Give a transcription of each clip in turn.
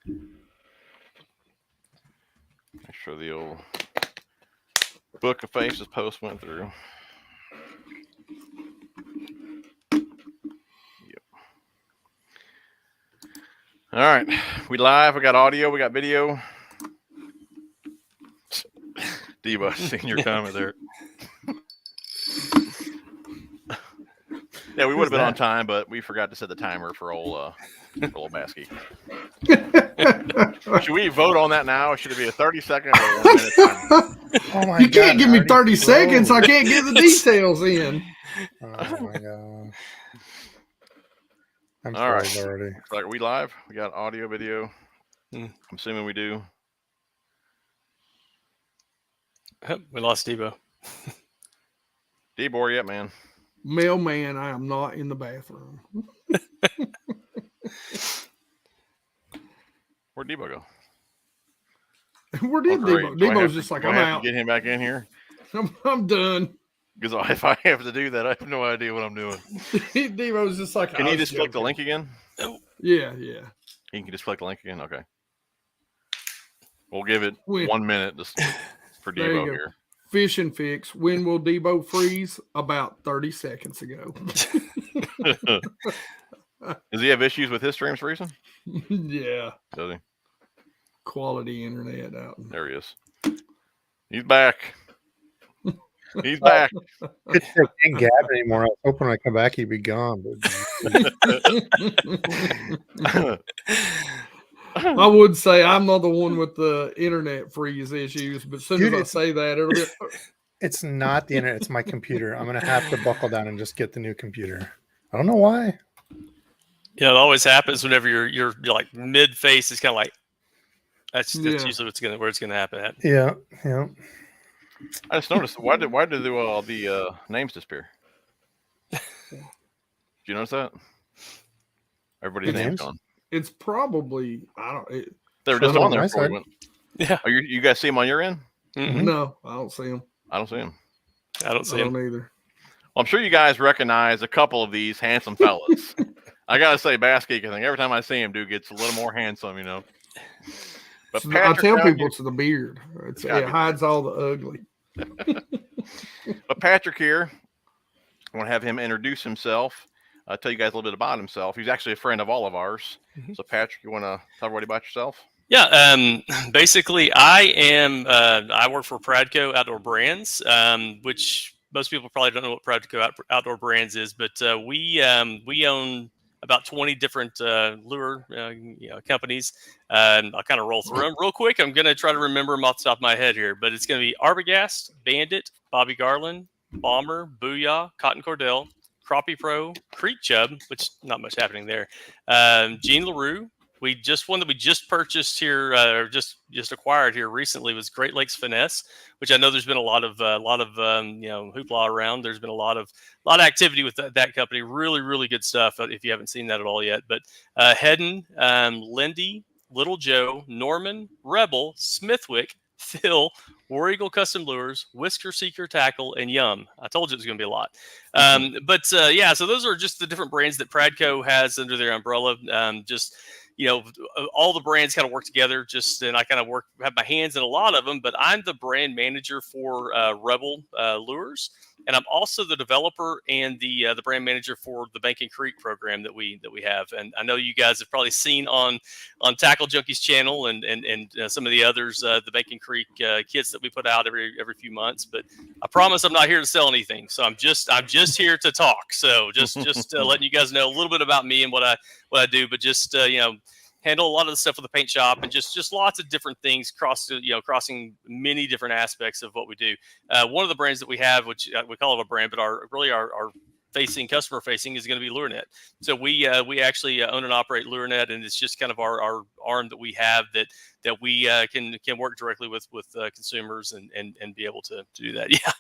Make sure the old Book of Faces post went through. Yep. All right, we live. We got audio. We got video. Debo, seeing your comment there. Yeah, we would have been on time, but we forgot to set the timer for old BassGeek. Should we vote on that now? Or should it be a 30-second or a 1 minute timer? Oh my You God, can't give me already 30 froze. seconds. I can't get the details in. Oh my God. I'm All right. froze already. Are we live? We got audio, video. Mm. I'm assuming we do. We lost Debo. Debo, where you at, man? Mailman, I am not in the bathroom. Where'd Debo go? Where did Debo? Debo's just like, I'm out. Get him back in here. I'm done. Because if I have to do that, I have no idea what I'm doing. Debo's just like, Can you just click the link again? Yeah. You can just click the link again? Okay. We'll give it 1 minute just for Debo here. Fish and fix. When will Debo freeze? About 30 seconds ago. Does he have issues with his streams freezing? Yeah. Does he? Quality internet out. There he is. He's back. He's back. I can't gab anymore. I was hoping when I come back he'd be gone. But... I would say I'm not the one with the internet freeze issues, but as soon as I say that, it'll be... It's not the internet. It's my computer. I'm going to have to buckle down and just get the new computer. I don't know why. Yeah, it always happens whenever you're like mid face. It's kind of like that's usually where it's gonna happen at. Yeah. I just noticed why did the names disappear? Did you notice that? Everybody's names gone. It's probably they were just on there before we went. Yeah. Are you guys see them on your end? Mm-hmm. No, I don't see them. I don't see them. I don't see them either. Well, I'm sure you guys recognize a couple of these handsome fellas. I gotta say, BassGeek, I think every time I see him, dude gets a little more handsome, you know. But I tell people it's the beard. It hides all the ugly. But Patrick here, I want to have him introduce himself. I'll tell you guys a little bit about himself. He's actually a friend of all of ours. Mm-hmm. So, Patrick, you want to tell everybody about yourself? Yeah. Basically, I work for Pradco Outdoor Brands, which most people probably don't know what Pradco Outdoor Brands is, but we own about 20 different lure companies. I'll kind of roll through them real quick. I'm going to try to remember them off the top of my head here, but it's going to be Arbogast, Bandit, Bobby Garland, Bomber, Booyah, Cotton Cordell, Crappie Pro, Creek Chub, which not much happening there. Gene LaRue. One that we just purchased here, or just acquired here recently, was Great Lakes Finesse, which I know there's been a lot of hoopla around. There's been a lot of activity with that company. Really, really good stuff. If you haven't seen that at all yet, but Hedden, Lindy, Little Joe, Norman, Rebel, Smithwick, Phil, War Eagle Custom Lures, Whisker Seeker Tackle, and Yum. I told you it was going to be a lot. So those are just the different brands that Pradco has under their umbrella. All the brands kind of work together. And I kind of have my hands in a lot of them. But I'm the brand manager for Rebel Lures, and I'm also the developer and the brand manager for the Banking Creek program that we have. And I know you guys have probably seen on Tackle Junkies channel and some of the others, the Banking Creek kits that we put out every few months. But I promise I'm not here to sell anything. So I'm just here to talk. So just letting you guys know a little bit about me and what I do, but handle a lot of the stuff with the paint shop and just lots of different things crossing many different aspects of what we do. One of the brands that we have, which we call it a brand, but our customer facing is going to be LureNet. So we actually own and operate LureNet, and it's just kind of our arm that we have that we can work directly with consumers and be able to do that. Yeah,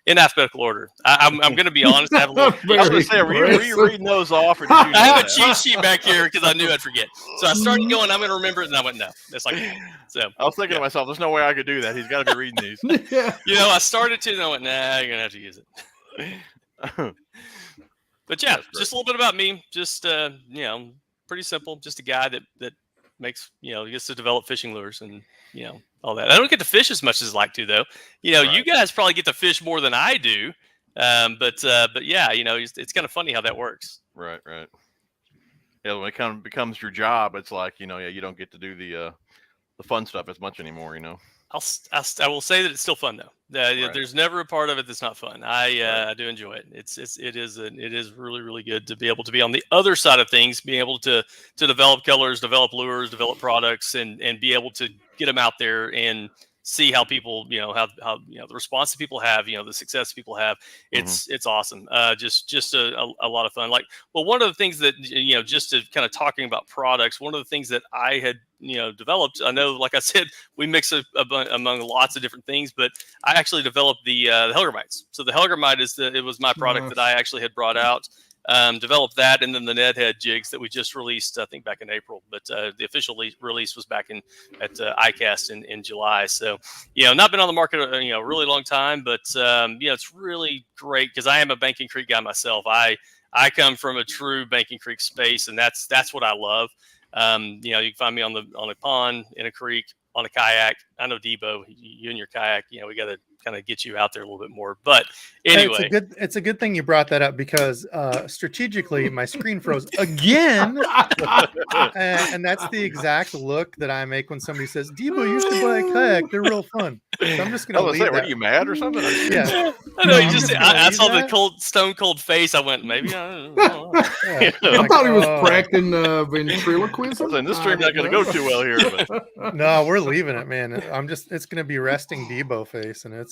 in alphabetical order. I'm going to be honest. I have a little. I was going to say, were you reading those off? Or did you I have a cheat sheet back here because I knew I'd forget. So I started going, I'm going to remember it, and I went, no. That's like so. I was thinking to myself, there's no way I could do that. He's got to be reading these. I started to, and I went, nah, you're going to have to use it. But yeah, just a little bit about me. Just pretty simple. Just a guy that makes, he gets to develop fishing lures and, all that. I don't get to fish as much as I like to, though. You guys probably get to fish more than I do. But yeah, it's kind of funny how that works. Right. Yeah, when it becomes your job, it's like, you don't get to do the fun stuff as much anymore, I will say that it's still fun though. There's never a part of it that's not fun. I do enjoy it. It is really, really good to be able to be on the other side of things, being able to develop colors, develop lures, develop products, and be able to get them out there and see how people, how the response that people have, the success people have. It's awesome. Just a lot of fun. Like, well, one of the things that, just to kind of talking about products, one of the things that I had, developed, I know, like I said, we mix among lots of different things, but I actually developed the Helgramites. So the Helgramite it was my product that I actually had brought out. Developed that, and then the Nedhead jigs that we just released, I think back in April, but the official release was back at ICAST in July. So, not been on the market a really long time, but it's really great because I am a Banking Creek guy myself. I come from a true Banking Creek space, and that's what I love. You can find me on a pond, in a creek, on a kayak. I know Debo, you and your kayak, we got to kind of get you out there a little bit more. But anyway, it's a good thing you brought that up because strategically my screen froze again, and that's the exact look that I make when somebody says, "Debo, you should buy a kayak. They're real fun." So I'm just gonna leave that. Were you mad or something? Yeah. I know. I saw the stone cold face. I went, maybe. I don't know. I thought he was practicing ventriloquism. This stream's not going to go too well here. But. No, we're leaving it, man. It's going to be resting Debo face, and it's.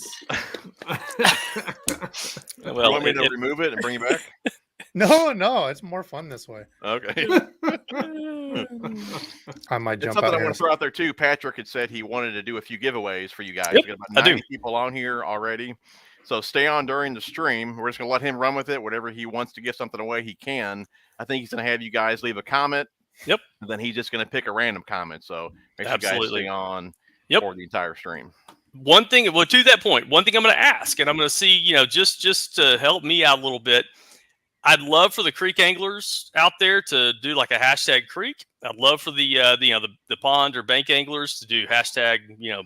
Well, you want me to remove it and bring you back? No, it's more fun this way. Okay. I might jump something out I here. want to throw out there too. Patrick had said he wanted to do a few giveaways for you guys. Yep, we got about 90 people on here already. So stay on during the stream. We're just going to let him run with it. Whatever he wants to give something away, he can. I think he's going to have you guys leave a comment. Yep. And then he's just going to pick a random comment. So make sure you guys stay on for the entire stream. One thing, to that point, one thing I'm going to ask, and I'm going to see, just to help me out a little bit. I'd love for the creek anglers out there to do like a hashtag creek. I'd love for the pond or bank anglers to do hashtag,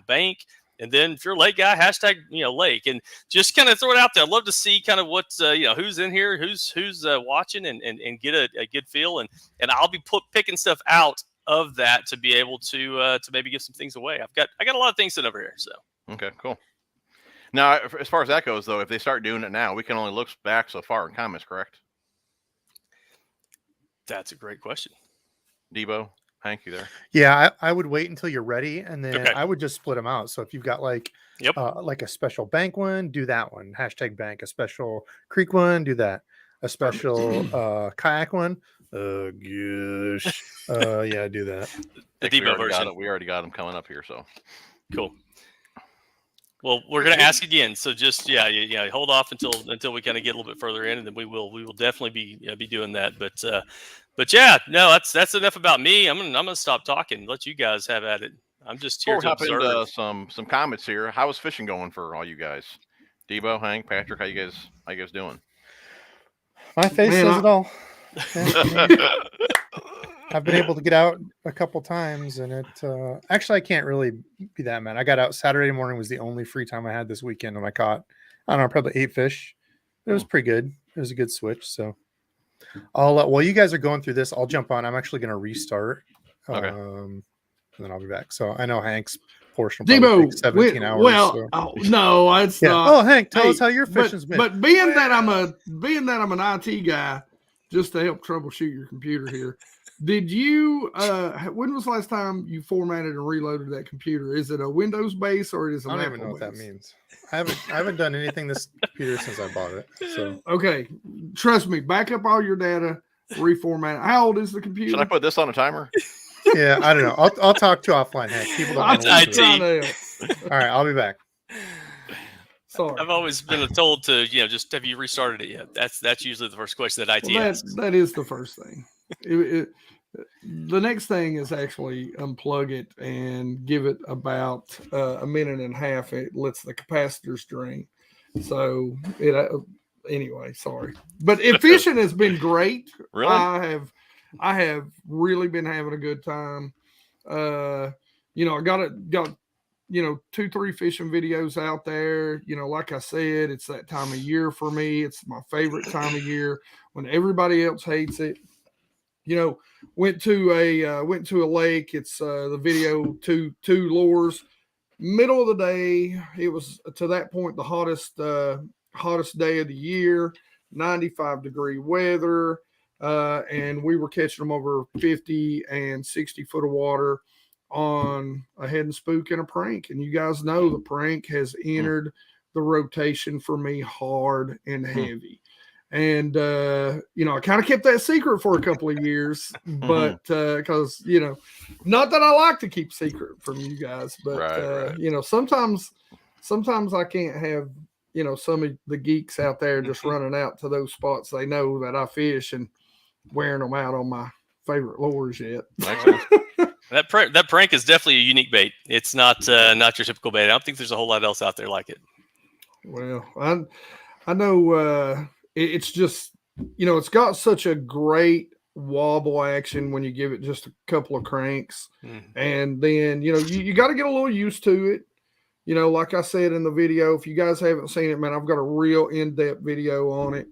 bank. And then if you're a lake guy, hashtag, lake, and just kind of throw it out there. I'd love to see kind of what, who's in here, who's watching and get a good feel. And I'll be picking stuff out of that to be able to maybe give some things away. I got a lot of things sitting over here. So. Okay, cool. Now, as far as that goes, though, if they start doing it now, we can only look back so far in comments, correct? That's a great question. Debo, Hank, you there? Yeah, I would wait until you're ready, and then I would just split them out. So if you've got like a special bank one, do that one. Hashtag bank. A special creek one, do that. A special kayak one. Gosh. Yeah, do that. The Debo version. We already got them coming up here, so cool. Well, we're going to ask again. So just hold off until we kind of get a little bit further in, and then we will definitely be doing that. But yeah, no, that's enough about me. I'm gonna stop talking. Let you guys have at it. I'm just here to observe. Into some comments here. How is fishing going for all you guys? Debo, Hank, Patrick, how you guys doing? My face says it all. I've been able to get out a couple times, and it actually I can't really be that mad. I got out Saturday morning, was the only free time I had this weekend, and I caught, I don't know, probably 8 fish. It was pretty good. It was a good switch. So I'll while you guys are going through this, I'll jump on. I'm actually going to restart, and then I'll be back. So I know Hank's portion will take 17 hours. Well, so. No, it's not. Oh, Hank, tell us how your fishing's been. But being that I'm an IT guy, just to help troubleshoot your computer here. Did you? When was the last time you formatted and reloaded that computer? Is it a Windows base or is it? I don't even know what that means. I haven't done anything this computer since I bought it. So okay, trust me. Back up all your data, reformat it. How old is the computer? Should I put this on a timer? Yeah, I don't know. I'll talk to you offline, Hank. People don't know. IT. All right, I'll be back. Sorry. I've always been told to just have you restarted it yet? That's usually the first question that IT asks. That is the first thing. The next thing is actually unplug it and give it about a minute and a half. It lets the capacitors drain. So anyway, sorry. But fishing has been great. Really? I have really been having a good time. I got 2-3 fishing videos out there. Like I said, it's that time of year for me. It's my favorite time of year when everybody else hates it. Went to a lake. It's the video two lures. Middle of the day. It was to that point the hottest day of the year. 95-degree weather. And we were catching them over 50 and 60 foot of water on a head and spook and a prank. And you guys know the prank has entered the rotation for me hard and heavy. And, I kind of kept that secret for a couple of years, but because, not that I like to keep secret from you guys, but, right. Sometimes I can't have, some of the geeks out there just running out to those spots they know that I fish and wearing them out on my favorite lures yet. That prank is definitely a unique bait. It's not your typical bait. I don't think there's a whole lot else out there like it. Well, I know it's just, it's got such a great wobble action when you give it just a couple of cranks. And then, you got to get a little used to it. Like I said in the video, if you guys haven't seen it, man, I've got a real in-depth video on it.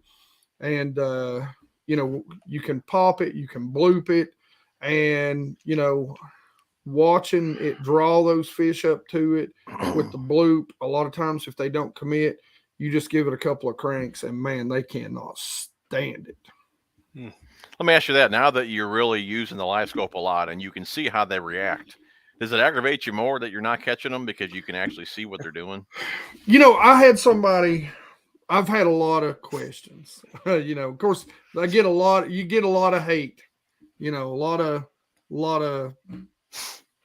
And, you can pop it, you can bloop it, and, watching it draw those fish up to it with the bloop, a lot of times if they don't commit, you just give it a couple of cranks and man, they cannot stand it. Let me ask you that. Now that you're really using the live scope a lot and you can see how they react, does it aggravate you more that you're not catching them because you can actually see what they're doing? I've had a lot of questions. Of course, you get a lot of hate. A lot of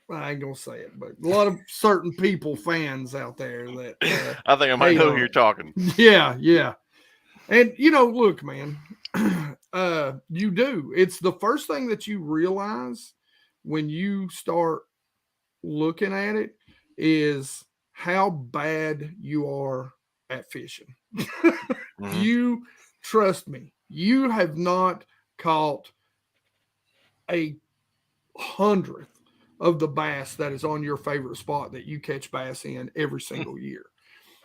I ain't gonna say it, but a lot of certain fans out there that I think I might know who you're talking. Yeah. And look, man, you do. It's the first thing that you realize when you start looking at it is how bad you are at fishing. You trust me, you have not caught a 100th of the bass that is on your favorite spot that you catch bass in every single year.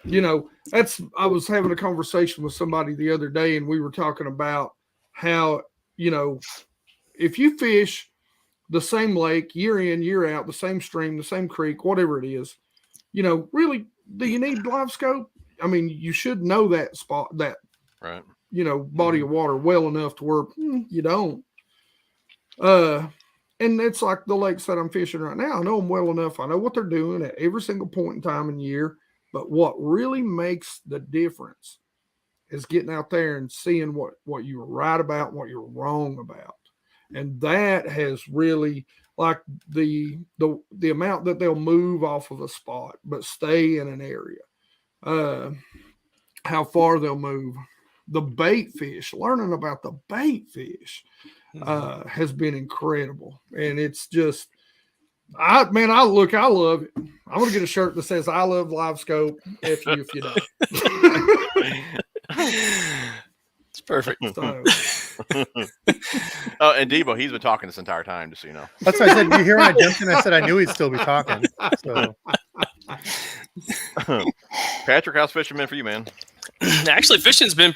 I was having a conversation with somebody the other day and we were talking about how, if you fish the same lake year in, year out, the same stream, the same creek, whatever it is, really, do you need live scope? I mean, you should know that spot, that, right, body of water well enough to where you don't. And it's like the lakes that I'm fishing right now. I know them well enough. I know what they're doing at every single point in time in year. But what really makes the difference is getting out there and seeing what you were right about and what you're wrong about. And that has really, like the amount that they'll move off of a spot but stay in an area. How far they'll move. The bait fish, learning about the bait fish has been incredible. And it's just, I love it. I'm going to get a shirt that says, I love live scope. If you don't. It's perfect. So, and Debo, he's been talking this entire time, just so you know. That's what I said. You hear when I jumped in, I said I knew he'd still be talking. So, Patrick, how's fishing been for you, man? Actually, fishing's been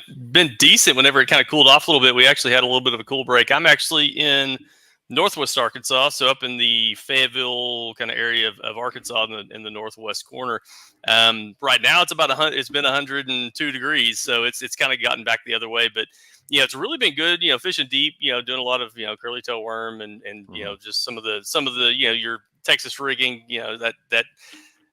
decent whenever it kind of cooled off a little bit. We actually had a little bit of a cool break. I'm actually in Northwest Arkansas, so up in the Fayetteville kind of area of Arkansas in the northwest corner. Right now it's it's been 102 degrees, so it's kind of gotten back the other way. But it's really been good. Fishing deep. Doing a lot of curly tail worm and just some of the your Texas rigging. That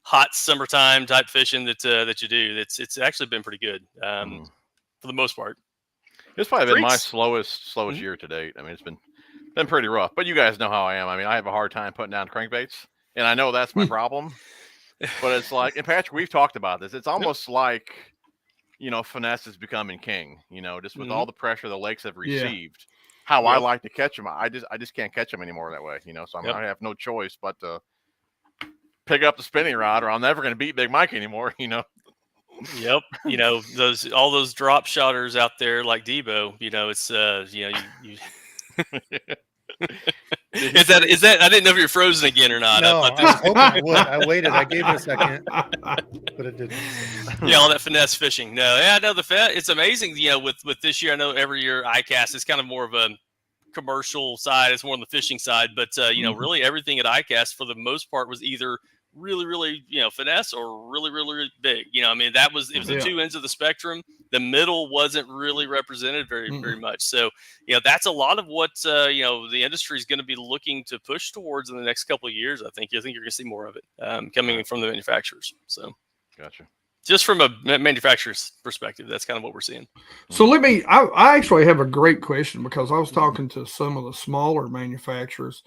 hot summertime type fishing that you do. It's actually been pretty good for the most part. It's probably been my slowest year to date. I mean, it's been pretty rough, but you guys know how I am. I mean, I have a hard time putting down crankbaits, and I know that's my problem. But it's like, and Patrick, we've talked about this. It's almost like, finesse is becoming king. Just with all the pressure the lakes have received. How I like to catch them, I just can't catch them anymore that way. So I have no choice but to pick up the spinning rod, or I'm never going to beat Big Mike anymore. Yep. All those drop shotters out there like Debo. It's you Is that? I didn't know if you're frozen again or not. No, I I was hoping it would. I waited. I gave it a second, but it didn't. Yeah, all that finesse fishing. No, yeah, no, it's amazing. With this year, I know every year ICAST is kind of more of a commercial side. It's more on the fishing side, but really everything at ICAST for the most part was either really, really, finesse or really, really, really big. I mean, it was the two ends of the spectrum. The middle wasn't really represented very, very much. So, that's a lot of what, the industry is going to be looking to push towards in the next couple of years. I think you're going to see more of it coming from the manufacturers. So, gotcha. Just from a manufacturer's perspective, that's kind of what we're seeing. So I actually have a great question, because I was talking to some of the smaller manufacturers,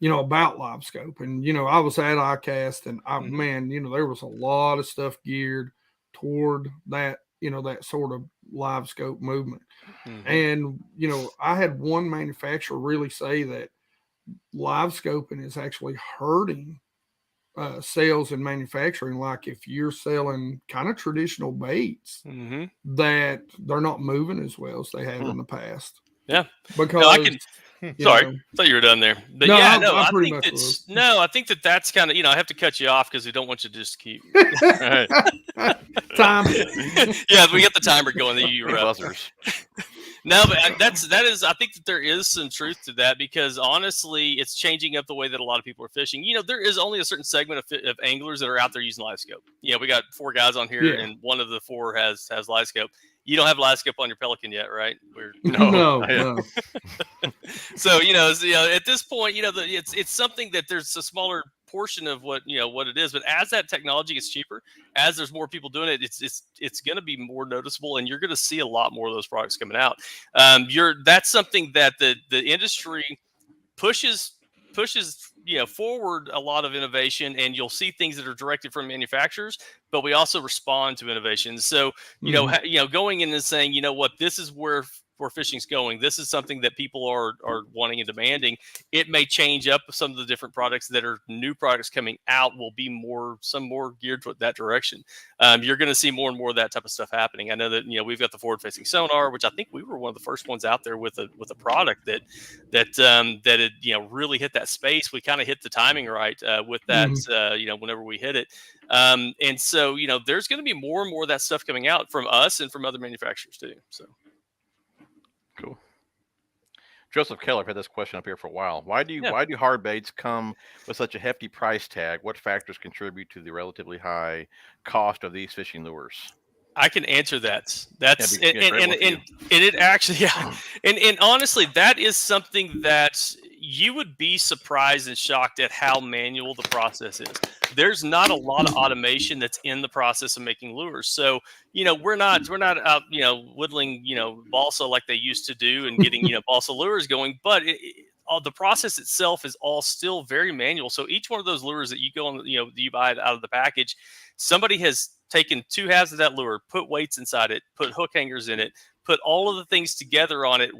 about LiveScope. And, I was at ICAST, and man, there was a lot of stuff geared toward that, that sort of LiveScope movement. And, I had one manufacturer really say that LiveScoping is actually hurting sales and manufacturing. Like, if you're selling kind of traditional baits, that they're not moving as well as they have in the past. Yeah, because sorry, I thought you were done there. But no, I think that's kind of, I have to cut you off because we don't want you to just keep time. Yeah, we got the timer going. You're buzzers. No, but I think that there is some truth to that, because honestly, it's changing up the way that a lot of people are fishing. There is only a certain segment of anglers that are out there using LiveScope. We got 4 guys on here, and one of the 4 has LiveScope. You don't have LiveScope on your Pelican yet, right? No. So at this point, it's something that there's a smaller portion of what it is, but as that technology gets cheaper, as there's more people doing it, it's going to be more noticeable, and you're going to see a lot more of those products coming out. That's something that the industry pushes forward a lot of innovation, and you'll see things that are directed from manufacturers, but we also respond to innovation. So going in and saying, what, this is where fishing's going. This is something that people are wanting and demanding. It may change up some of the different products that are new products coming out will be more geared toward that direction. You're going to see more and more of that type of stuff happening. I know that, we've got the forward facing sonar, which I think we were one of the first ones out there with a product that had, really hit that space. We kind of hit the timing right with that, whenever we hit it. And so, there's going to be more and more of that stuff coming out from us and from other manufacturers too. So. Cool. Joseph Keller had this question up here for a while. Why do hard baits come with such a hefty price tag? What factors contribute to the relatively high cost of these fishing lures? I can answer that. That's and it actually, and honestly, that is something that you would be surprised and shocked at how manual the process is. There's not a lot of automation that's in the process of making lures. So, we're not out, whittling, balsa like they used to do and getting, balsa lures going, but the process itself is all still very manual. So each one of those lures that you go on, you buy it out of the package, somebody has taken 2 halves of that lure, put weights inside it, put hook hangers in it, put all of the things together on it,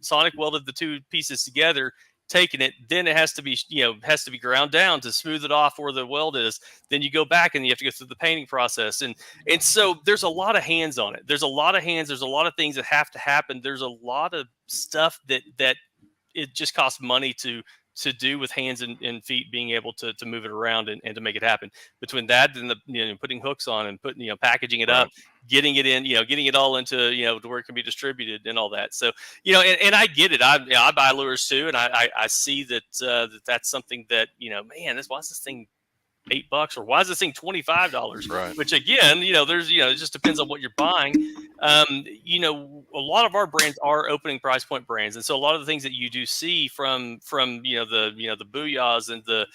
sonic welded the 2 pieces together, taken it, then it has to be ground down to smooth it off where the weld is. Then you go back and you have to go through the painting process. And so there's a lot of hands on it. There's a lot of hands. There's a lot of things that have to happen. There's a lot of stuff that it just costs money to do with hands and feet being able to move it around and to make it happen. Between that and the putting hooks on and putting packaging it up, getting it in, getting it all into to where it can be distributed and all that. So and I get it. I buy lures too, and I see that that's something that man, why is this thing $8 or why is this thing $25? Right. Which again, there's it just depends on what you're buying. A lot of our brands are opening price point brands, and so a lot of the things that you do see from the Booyahs and the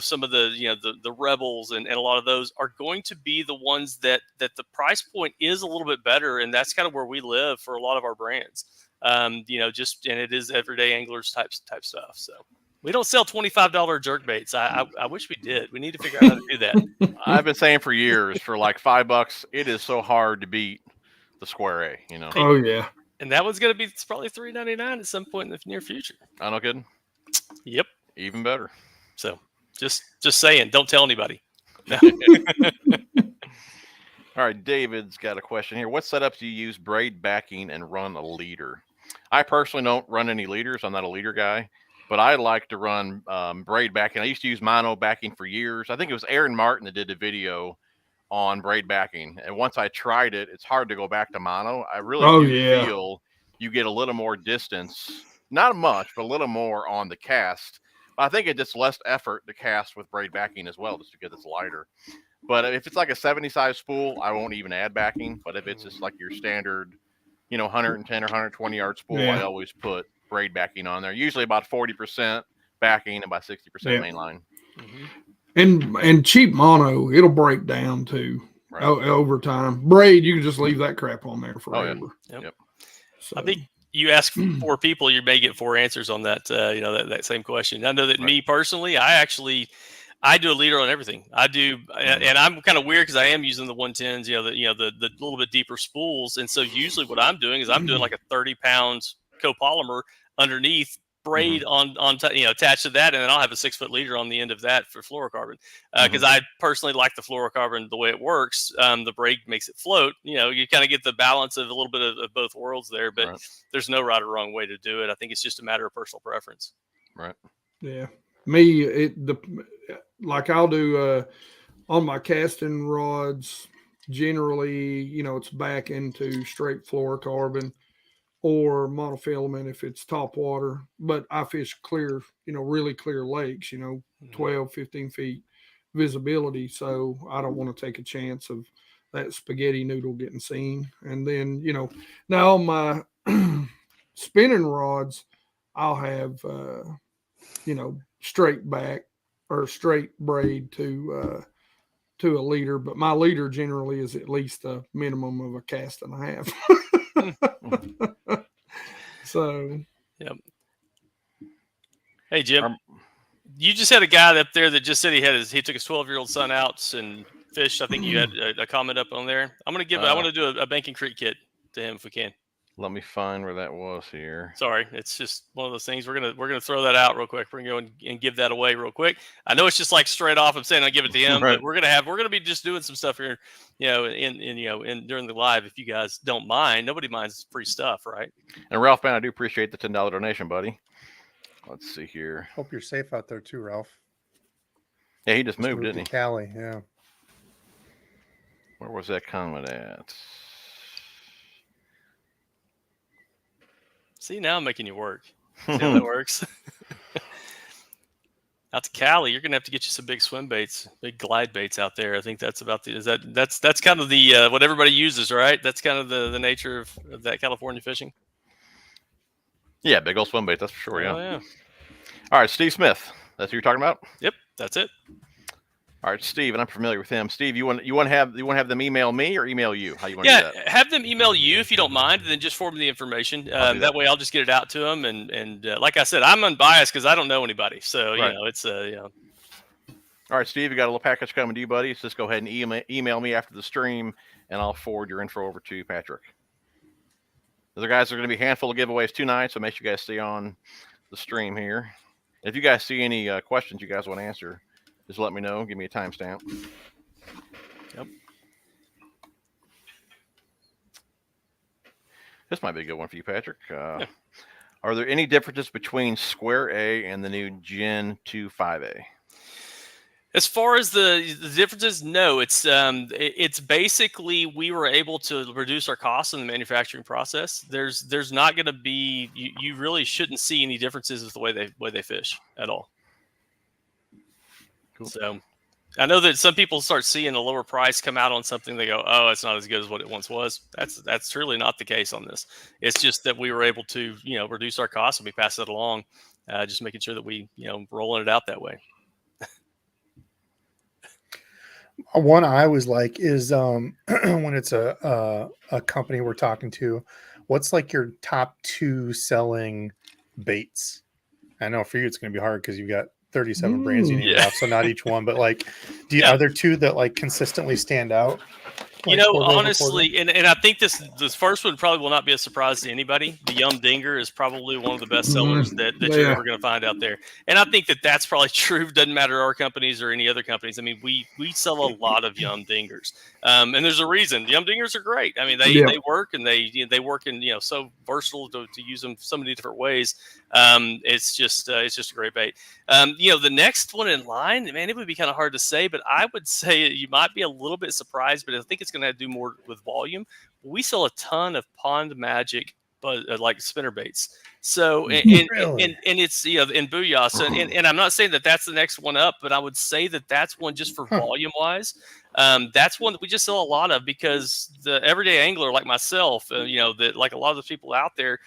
some of the Rebels and a lot of those are going to be the ones that the price point is a little bit better, and that's kind of where we live for a lot of our brands. And it is everyday anglers type stuff. So. We don't sell $25 jerk baits. I wish we did. We need to figure out how to do that. I've been saying for years, for like $5, it is so hard to beat the Square A. Oh yeah. And that one's going to be probably $3.99 at some point in the near future. I'm not kidding. Yep. Even better. So just saying, don't tell anybody. No. All right, David's got a question here. What setups do you use braid backing and run a leader? I personally don't run any leaders. I'm not a leader guy. but I like to run braid backing. I used to use mono backing for years. I think it was Aaron Martin that did the video on braid backing, and once I tried it, it's hard to go back to mono. I really feel you get a little more distance, not much, but a little more on the cast. I think it's just less effort to cast with braid backing as well, just to get this lighter. But if it's like a 70 size spool, I won't even add backing. But if it's just like your standard, 110 or 120 yard spool, I always put braid backing on there. Usually about 40% backing and about 60% mainline. And cheap mono, it'll break down too over time. Braid, you can just leave that crap on there forever. Yep. So, I think you ask 4 people, you may get 4 answers on that. That same question. I know that me personally, I do a leader on everything. I do, and I'm kind of weird because I am using the 110s, the little bit deeper spools. And so usually what I'm doing is I'm doing like a 30-pound copolymer underneath braid attached to that, and then I'll have a 6-foot leader on the end of that for fluorocarbon because I personally like the fluorocarbon the way it works. The braid makes it float. You kind of get the balance of a little bit of both worlds there, but there's no right or wrong way to do it. I think it's just a matter of personal preference. Right. Yeah. Me, like I'll do on my casting rods. Generally, it's back into straight fluorocarbon or monofilament if it's topwater, but I fish clear, really clear lakes, 12, 15 feet visibility. So I don't want to take a chance of that spaghetti noodle getting seen. And then, now on my spinning rods, I'll have, straight back or straight braid to a leader, but my leader generally is at least a minimum of a cast and a half. So, Hey Jim, you just had a guy up there that just said he took his 12-year-old son out and fished. I think you had a comment up on there. I want to do a Banking Creek kit to him if we can. Let me find where that was here. Sorry, it's just one of those things. We're gonna throw that out real quick. We're gonna go and give that away real quick. I know it's just like straight off. I'm saying I give it to him, but we're gonna be just doing some stuff here, in during the live. If you guys don't mind, nobody minds free stuff, right? And Ralph, man, I do appreciate the $10 donation, buddy. Let's see here. Hope you're safe out there too, Ralph. Yeah, he just moved, didn't he? Cali, yeah. Where was that comment at? See, now I'm making you work. See how that works? Out to Cali, you're gonna have to get you some big swim baits, big glide baits out there. I think that's about that's kind of the what everybody uses, right? That's kind of the nature of that California fishing. Yeah, big old swim bait, that's for sure. Oh, yeah. All right, Steve Smith. That's who you're talking about? Yep, that's it. All right, Steve, and I'm familiar with him. Steve, you want to have them email me or email you? How you want to do that? Yeah, have them email you if you don't mind, and then just forward me the information. That way, I'll just get it out to them. And like I said, I'm unbiased because I don't know anybody, so it's All right, Steve, you got a little package coming to you, buddy. So just go ahead and email me after the stream, and I'll forward your info over to Patrick. The other guys are going to be a handful of giveaways tonight, so make sure you guys stay on the stream here. If you guys see any questions you guys want to answer, just let me know. Give me a timestamp. Yep. This might be a good one for you, Patrick. Are there any differences between Square A and the new Gen 2 5A? As far as the differences, no. It's basically we were able to reduce our costs in the manufacturing process. There's not going to be you really shouldn't see any differences with the way they fish at all. Cool. So I know that some people start seeing a lower price come out on something. They go, "Oh, it's not as good as what it once was." That's truly not the case on this. It's just that we were able to reduce our costs and we pass that along, just making sure that we rolling it out that way. One I always like is when it's a company we're talking to, what's like your top 2 selling baits? I know for you it's going to be hard because you've got 37 brands you need off, so not each one, but like, are there 2 that like consistently stand out? Like honestly, and I think this first one probably will not be a surprise to anybody. The Yum Dinger is probably one of the best sellers that you're ever going to find out there. And I think that's probably true. Doesn't matter our companies or any other companies. I mean, we sell a lot of Yum Dingers. And there's a reason. Yum Dingers are great. I mean, they work and they work in, so versatile to use them so many different ways. It's just a great bait. The next one in line, man, it would be kind of hard to say, but I would say you might be a little bit surprised, but I think it's going to do more with volume. We sell a ton of Pond Magic, but like spinner baits. So and it's in Booyah. So and I'm not saying that that's the next one up, but I would say that that's one just for volume wise. That's one that we just sell a lot of because the everyday angler like myself, that like a lot of the people out there,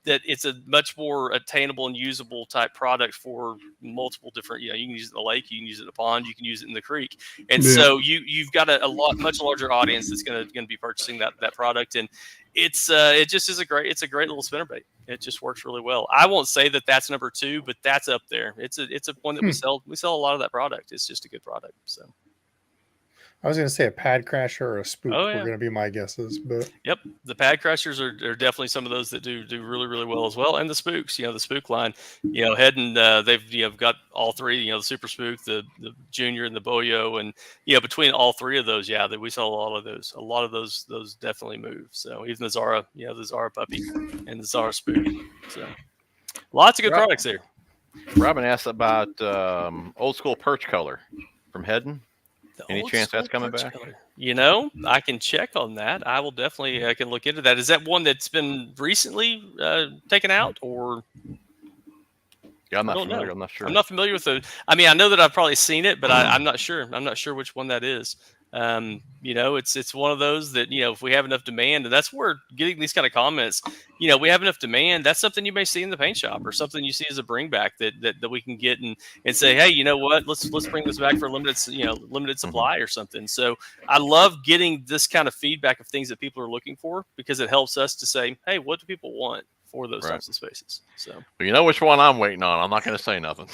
it's a much more attainable and usable type product for multiple different, you can use it in the lake, you can use it in the pond, you can use it in the creek. And so you've got a much larger audience that's going to be purchasing that product. And it just is a great little spinnerbait. It just works really well. I won't say that that's number 2, but that's up there. It's a one that we sell a lot of that product. It's just a good product. So. I was going to say a pad crasher or a spook were going to be my guesses, but yep, the pad crashers are definitely some of those that do really, really well as well. And the spooks, the spook line, heading they've got all three, the super spook, the junior, and the boyo, and between all three of those, we sell a lot of those. A lot of those definitely move. So even the Zara, the Zara puppy and the Zara spook. So lots of good products there. Robin asked about old school perch color from Headden. Any chance that's coming back? Color. I can check on that. I will definitely I can look into that. Is that one that's been recently taken out, or? Yeah, I'm not familiar. I'm not sure. I'm not familiar with the. I mean, I know that I've probably seen it, but I'm not sure. I'm not sure which one that is. It's one of those that if we have enough demand, and that's where getting these kind of comments, we have enough demand. That's something you may see in the paint shop, or something you see as a bring back that we can get and say, hey, you know what? Let's bring this back for a limited supply or something. So I love getting this kind of feedback of things that people are looking for, because it helps us to say, hey, what do people want for those types of spaces? So well, you know which one I'm waiting on. I'm not going to say nothing.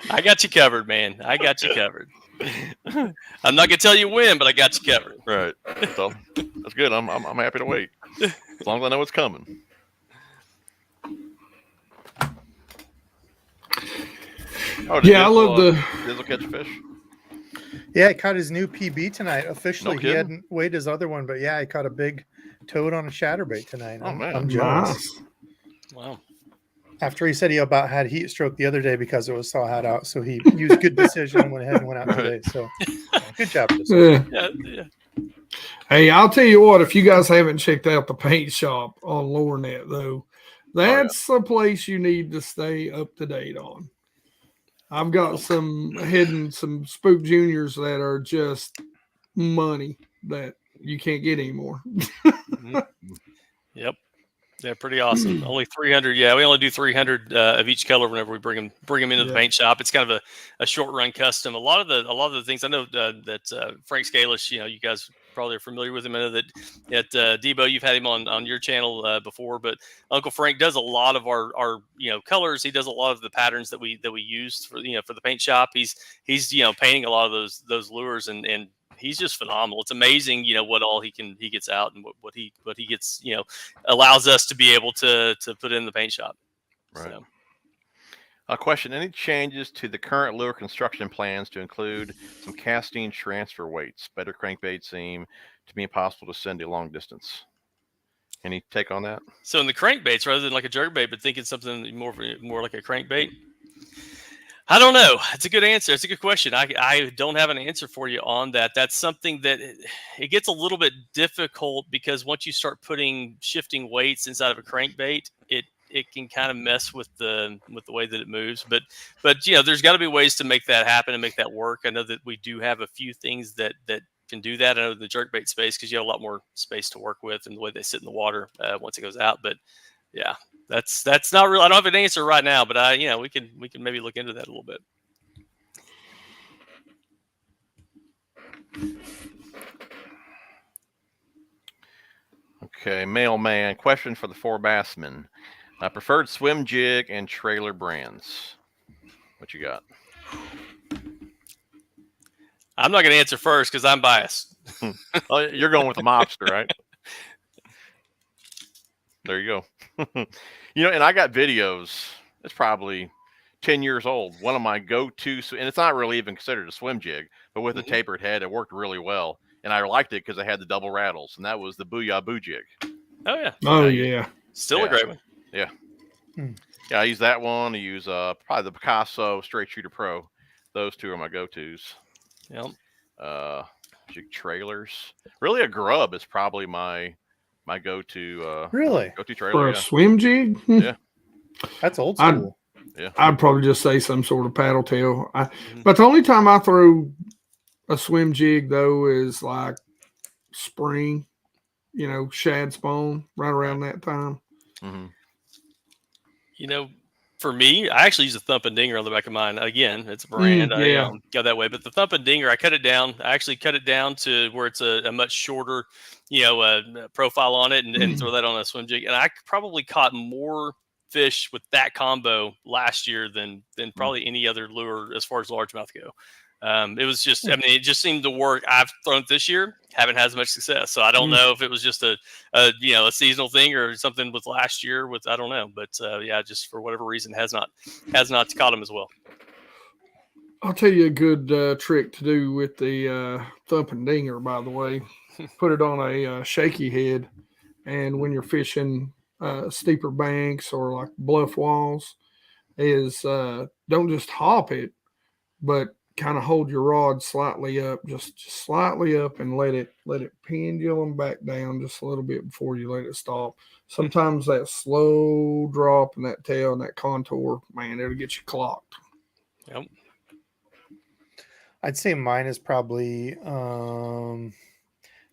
I got you covered, man. I got you covered. I'm not gonna tell you when, but I got you covered. Right. So that's good. I'm happy to wait as long as I know it's coming. Oh, I love the Dizzle catch a fish. Yeah, he caught his new PB tonight. Officially, he hadn't weighed his other one, but he caught a big toad on a chatterbait tonight. Oh man, I'm jealous. Nice. Wow. After he said he about had heat stroke the other day because it was so hot out, so he used good decision and went ahead and went out today. So good job. Yeah. Hey, I'll tell you what, if you guys haven't checked out the paint shop on Lorenet, though, that's a place you need to stay up to date on. I've got some Spook Juniors that are just money that you can't get anymore. Yep. They're pretty awesome. Only 300. Yeah, we only do 300 of each color whenever we bring them into the paint shop. It's kind of a short run custom. A lot of the things I know that Frank Scalish, you guys probably are familiar with him. I know that Debo, you've had him on your channel before, but Uncle Frank does a lot of our colors. He does a lot of the patterns that we use for the paint shop. He's painting a lot of those lures and he's just phenomenal. It's amazing, what all he gets out and what he gets, allows us to be able to put in the paint shop. Right. So. A question: any changes to the current lure construction plans to include some casting transfer weights? Better crankbait seem to be impossible to send a long distance. Any take on that? So in the crankbaits, rather than like a jerkbait, but thinking something more like a crankbait. I don't know. It's a good answer. It's a good question. I don't have an answer for you on that. That's something that it gets a little bit difficult because once you start shifting weights inside of a crankbait, it can kind of mess with the way that it moves. But there's got to be ways to make that happen and make that work. I know that we do have a few things that can do that. I know the jerkbait space, because you have a lot more space to work with and the way they sit in the water once it goes out. But yeah. That's not real. I don't have an answer right now, but we can maybe look into that a little bit. Okay, mailman question for the 4 bassmen. Preferred swim jig and trailer brands. What you got? I'm not going to answer first because I'm biased. Oh, you're going with the mobster, right? There you go. And I got videos. It's probably 10 years old. One of my go-to, and it's not really even considered a swim jig, but with a tapered head, it worked really well. And I liked it because it had the double rattles, and that was the Booyah Boo Jig. Oh, yeah. Oh, yeah. Still a great one. Yeah. Yeah, I use that one. I use probably the Picasso Straight Shooter Pro. Those two are my go-tos. Yep. Jig trailers. Really, a grub is probably my go-to. Really? Go-to For trailer. a Yeah. swim jig? Yeah. That's old school. I'd probably just say some sort of paddle tail. Mhm. But the only time I throw a swim jig, though, is like spring, shad spawn, right around that time. Mm-hmm. For me, I actually use a thump and dinger on the back of mine. Again, it's a brand. Yeah. I go that way. But the thump and dinger, I cut it down. I actually cut it down to where it's a much shorter, profile on it, and throw that on a swim jig. And I probably caught more fish with that combo last year than probably any other lure as far as largemouth go. It was just, it just seemed to work. I've thrown it this year, haven't had as much success. So I don't know if it was just a seasonal thing or something with last year I don't know. But just for whatever reason has not caught them as well. I'll tell you a good trick to do with the thump and dinger, by the way. Put it on a shaky head. And when you're fishing steeper banks or like bluff walls, is don't just hop it, but kind of hold your rod slightly up, just slightly up, and let it pendulum back down just a little bit before you let it stop. Sometimes that slow drop and that tail and that contour, man, it'll get you clocked. Yep. I'd say mine is probably I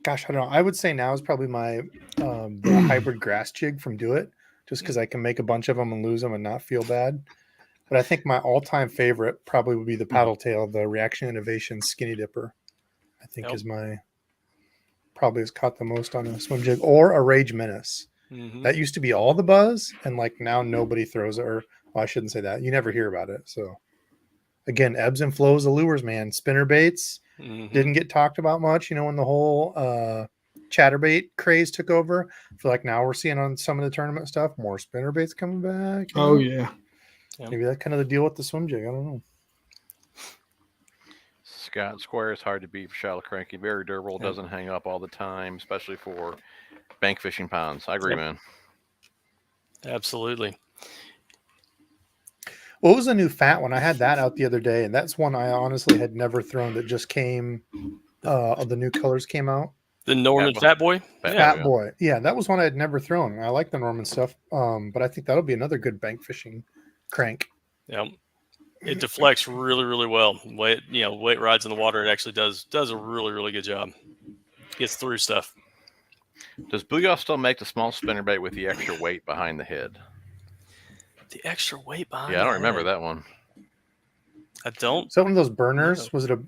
don't know. I would say now is probably my the hybrid grass jig from Do It, just because I can make a bunch of them and lose them and not feel bad. But I think my all-time favorite probably would be the paddle tail, the Reaction Innovation Skinny Dipper. I think is probably has caught the most on a swim jig, or a Rage Menace. Mm-hmm. That used to be all the buzz, and like now nobody throws it. Or I shouldn't say that. You never hear about it. So again, ebbs and flows of lures, man. Spinner baits didn't get talked about much. When the whole chatterbait craze took over. I feel like now we're seeing on some of the tournament stuff more spinner baits coming back. Oh yeah. Maybe that's kind of the deal with the swim jig. I don't know. Scott Square is hard to beat for shallow cranky. Very durable. Doesn't hang up all the time, especially for bank fishing ponds. I agree, man. Absolutely. What was the new fat one? I had that out the other day, and that's one I honestly had never thrown. That just came. The new colors came out. The Norman Fat Boy. Fat Boy. Yeah, that was one I had never thrown. I like the Norman stuff, but I think that'll be another good bank fishing crank. Yeah, it deflects really, really well. Weight rides in the water. It actually does a really, really good job. Gets through stuff. Does Booyah still make the small spinnerbait with the extra weight behind the head? The extra weight behind. Yeah, I don't remember that one. I don't. Is that one of those burners? Was it a?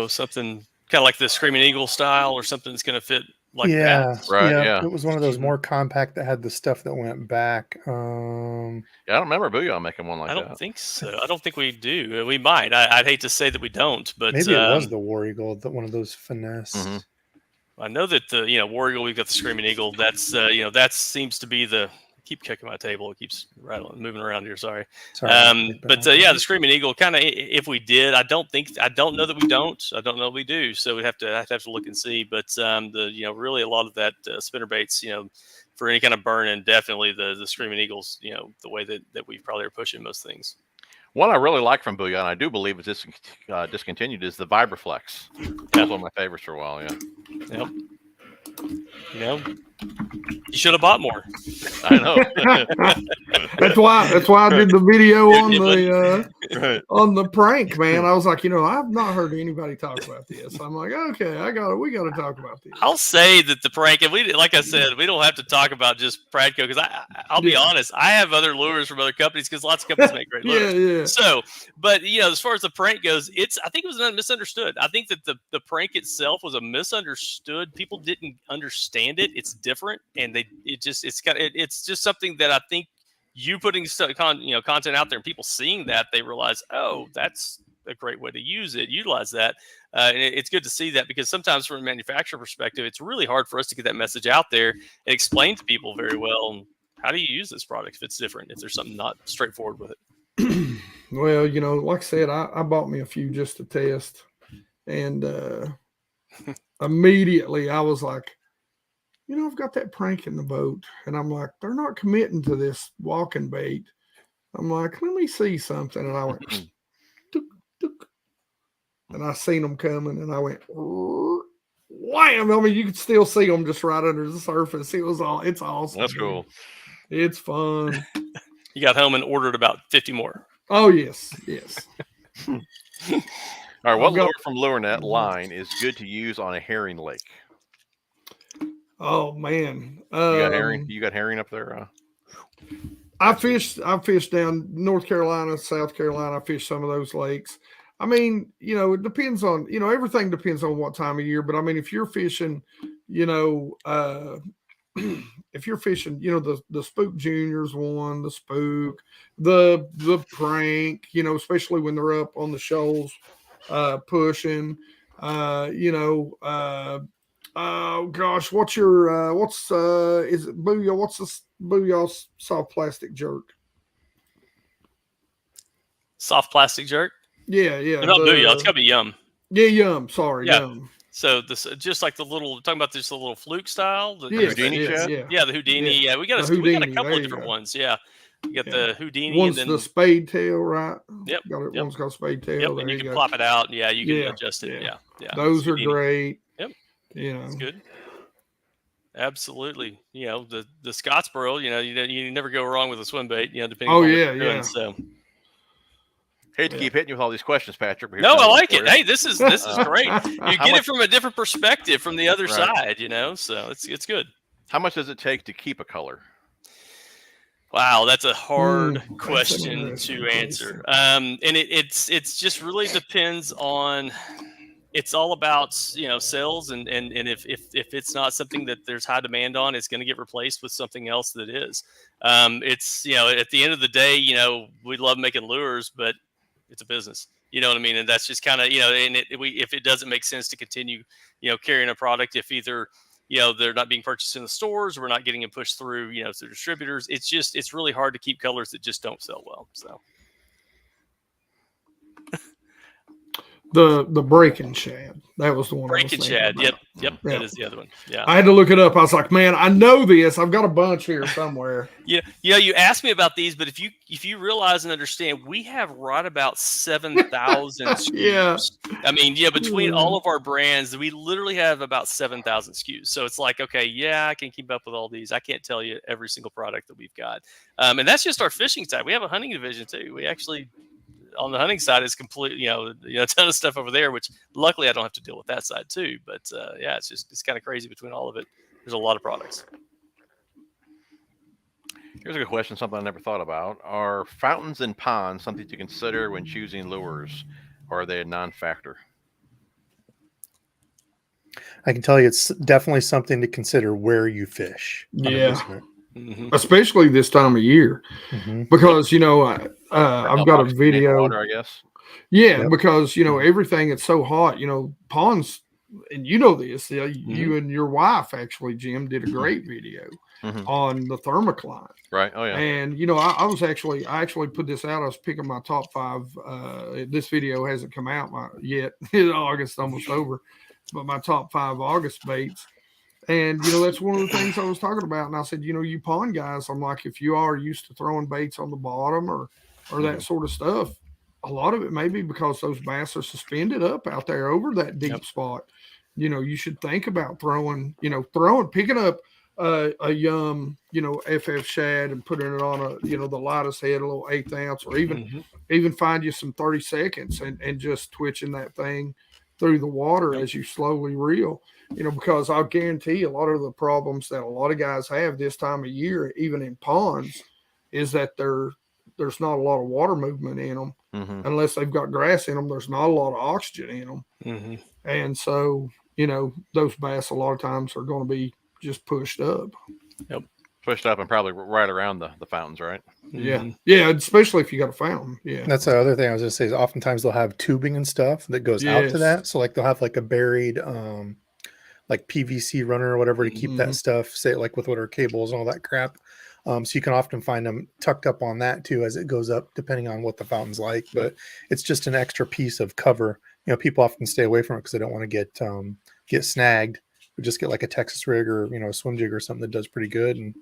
Something kind of like the Screaming Eagle style, or something that's going to fit like that. Right. Yeah. It was one of those more compact that had the stuff that went back. Yeah, I don't remember Booyah making one like that. I don't think so. I don't think we do. We might. I'd hate to say that we don't, but maybe it was the War Eagle, one of those finesse. Mm-hmm. I know that the War Eagle, we've got the Screaming Eagle. That's that seems to be the. Keep kicking my table. It keeps rattling, moving around here. Sorry. The Screaming Eagle kind of. If we did, I don't know that we don't. I don't know that we do. So we'd have to look and see. But really a lot of that spinner baits, for any kind of burn-in, definitely the Screaming Eagles, the way that we probably are pushing most things. One I really like from Booyah, and I do believe it's discontinued, is the Vibraflex. That was one of my favorites for a while. Yeah. Yep. You should have bought more. I know. That's why I did the video on the prank, man. I was like, I've not heard anybody talk about this. I'm like, okay, we got to talk about this. I'll say that the prank, and like I said, we don't have to talk about just Pradco, because I'll be honest, I have other lures from other companies, because lots of companies make great lures. Yeah. So, but as far as the prank goes, I think it was misunderstood. I think that the prank itself was a misunderstood. People didn't understand it. It's different, and it's just something that I think you putting content out there and people seeing that, they realize, oh, that's a great way to utilize that. And it's good to see that, because sometimes from a manufacturer perspective, it's really hard for us to get that message out there and explain to people very well, how do you use this product if it's different, if there's something not straightforward with it. Well, like I said, I bought me a few just to test, and immediately I was like, I've got that prank in the boat. And I'm like, they're not committing to this walking bait. I'm like, let me see something. And I went, tuk, tuk. And I seen them coming, and I went, wham! I mean, you could still see them just right under the surface. It's awesome. That's cool. It's fun. You got home and ordered about 50 more. Oh, yes. All right, what lure from LureNet line is good to use on a herring lake? Oh, man. You got herring? You got herring up there? I fished down North Carolina, South Carolina. I fished some of those lakes. I mean, it depends on, everything depends on what time of year. But I mean, if you're fishing, if you're fishing, the Spook Juniors one, the Spook, the Prank, especially when they're up on the shoals, pushing, oh gosh, is it Booyah? What's the Booyah soft plastic jerk? Soft plastic jerk? Yeah. Not Booyah. It's got to be Yum. Yeah, Yum. Sorry, yeah. Yum. So this just like talking about this little fluke style. The Houdini shad? Yeah, the Houdini. Yeah, we got a couple of different ones. Yeah. You got the Houdini. One's and then the spade tail, right? Yep. One's called spade tail. Yep. And you can plop it out. Yeah, you can adjust it. Yeah. Those are great. Yep. It's good. Absolutely. The Scottsboro, you never go wrong with a swim bait, depending on what you're doing. So hate to keep hitting you with all these questions, Patrick. No, I like it. Hey, this is great. You get it from a different perspective from the other side, so it's good. How much does it take to keep a color? Wow, that's a hard question to answer. And it's just really depends on. It's all about sales, and if it's not something that there's high demand on, it's going to get replaced with something else that is. It's at the end of the day, we love making lures, but it's a business. You know what I mean? And that's just kind of and if it doesn't make sense to continue carrying a product, if either they're not being purchased in the stores, or we're not getting them pushed through through distributors, it's really hard to keep colors that just don't sell well. So. The breaking shad. That was the one. Breaking shad. Yep. That is the other one. Yeah. I had to look it up. I was like, man, I know this. I've got a bunch here somewhere. You asked me about these, but if you realize and understand, we have right about 7,000 SKUs. Yeah. I mean, between all of our brands, we literally have about 7,000 SKUs. So it's like, okay, I can keep up with all these. I can't tell you every single product that we've got. And that's just our fishing side. We have a hunting division too. We actually, on the hunting side, is complete, a ton of stuff over there, which luckily I don't have to deal with that side too. But it's kind of crazy between all of it. There's a lot of products. Here's a good question, something I never thought about. Are fountains and ponds something to consider when choosing lures, or are they a non-factor? I can tell you it's definitely something to consider where you fish. Yeah. Especially this time of year, because I've got a video. Water, I guess. Yeah, because everything, it's so hot. Ponds, and this. You and your wife actually, Jim, did a great video on the thermocline. Right. Oh yeah. And I actually put this out. I was picking my top 5. This video hasn't come out yet. August almost over, but my top 5 August baits. And, that's one of the things I was talking about. And I said, you pond guys, I'm like, if you are used to throwing baits on the bottom or that sort of stuff, a lot of it may be because those bass are suspended up out there over that deep spot. You should think about picking up a Yum, FF shad and putting it on the lightest head, a little 1/8 ounce, or even find you some 30 seconds and just twitching that thing through the water as you slowly reel. Because I'll guarantee a lot of the problems that a lot of guys have this time of year, even in ponds, is that there's not a lot of water movement in them. Unless they've got grass in them, there's not a lot of oxygen in them. And so, those bass a lot of times are going to be just pushed up. Yep. Pushed up and probably right around the fountains, right? Yeah. Yeah, especially if you got a fountain. Yeah. That's the other thing I was going to say is oftentimes they'll have tubing and stuff that goes out to that. So like they'll have like a buried like PVC runner or whatever to keep that stuff, say like with water cables and all that crap. So you can often find them tucked up on that too as it goes up, depending on what the fountain's like. But it's just an extra piece of cover. People often stay away from it because they don't want to get snagged but just get like a Texas rig or a swim jig or something that does pretty good and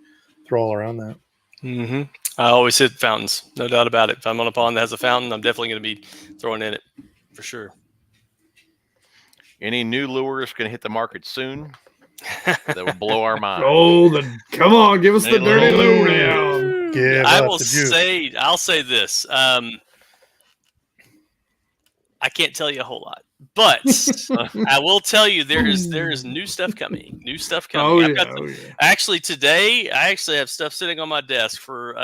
throw all around that. Mm-hmm. I always hit fountains, no doubt about it. If I'm on a pond that has a fountain, I'm definitely going to be throwing in it for sure. Any new lures going to hit the market soon that will blow our mind? Come on, give us the dirty lowdown. I'll say this. I can't tell you a whole lot, but I will tell you there is new stuff coming. Actually, today I have stuff sitting on my desk for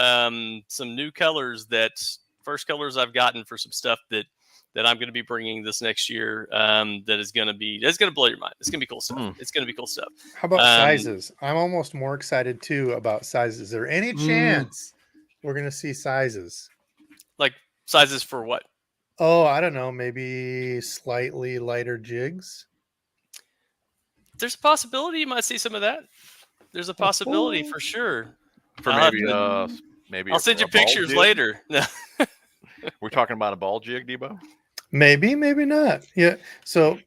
some new colors first colors I've gotten for some stuff that I'm going to be bringing this next year. That's going to blow your mind. It's going to be cool stuff. It's going to be cool stuff. How about sizes? I'm almost more excited too about sizes. Is there any chance we're going to see sizes? Like sizes for what? Oh, I don't know. Maybe slightly lighter jigs. There's a possibility you might see some of that. There's a possibility for sure. For maybe I'll send you pictures later. We're talking about a ball jig, Debo? Maybe not. Yeah. So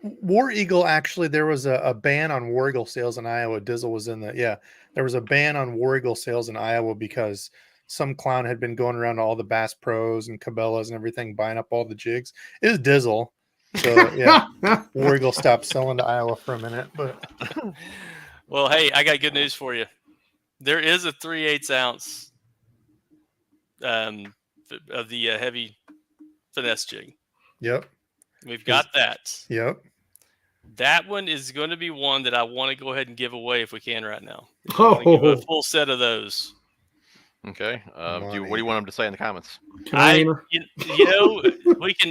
War Eagle, actually, there was a ban on War Eagle sales in Iowa. Dizzle was in that. Yeah. There was a ban on War Eagle sales in Iowa because some clown had been going around to all the Bass Pros and Cabela's and everything, buying up all the jigs. It was Dizzle. So, yeah, War Eagle stopped selling to Iowa for a minute. But well, hey, I got good news for you. There is a 3/8 ounce of the heavy finesse jig. Yep. We've got that. Yep. That one is going to be one that I want to go ahead and give away if we can right now. I give a full set of those. Okay. What do you want them to say in the comments?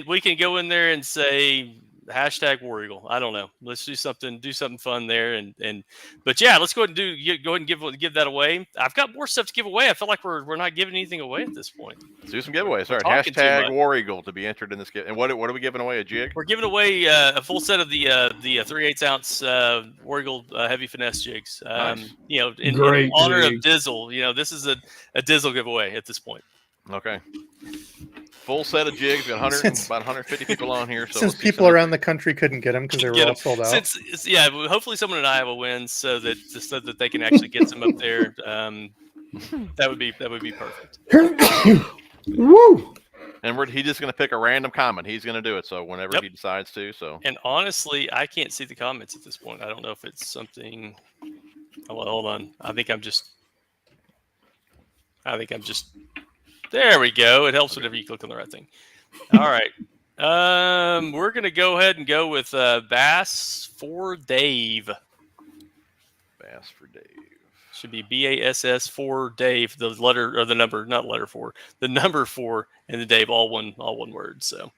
We can go in there and say hashtag War Eagle. I don't know. Let's do something fun there. But yeah, let's go ahead and give that away. I've got more stuff to give away. I feel like we're not giving anything away at this point. Let's do some giveaways. All right. Hashtag War Eagle to be entered in this. And what are we giving away? A jig? We're giving away a full set of the 3/8 ounce War Eagle heavy finesse jigs. Nice. In honor of Dizzle. This is a Dizzle giveaway at this point. Okay. Full set of jigs. Got about 150 people on here. So since people around the country couldn't get them because they were all sold out. Hopefully someone in Iowa wins so that they can actually get some up there. That would be perfect. Woo! And he's just going to pick a random comment. He's going to do it. So whenever he decides to. So. And honestly, I can't see the comments at this point. I don't know if it's something. Hold on. I think I'm just. There we go. It helps whenever you click on the right thing. All right. We're going to go ahead and go with Bass for Dave. Bass for Dave. Should be BASS for Dave. The letter or the number, not letter 4. The number 4 and the Dave, all one word. So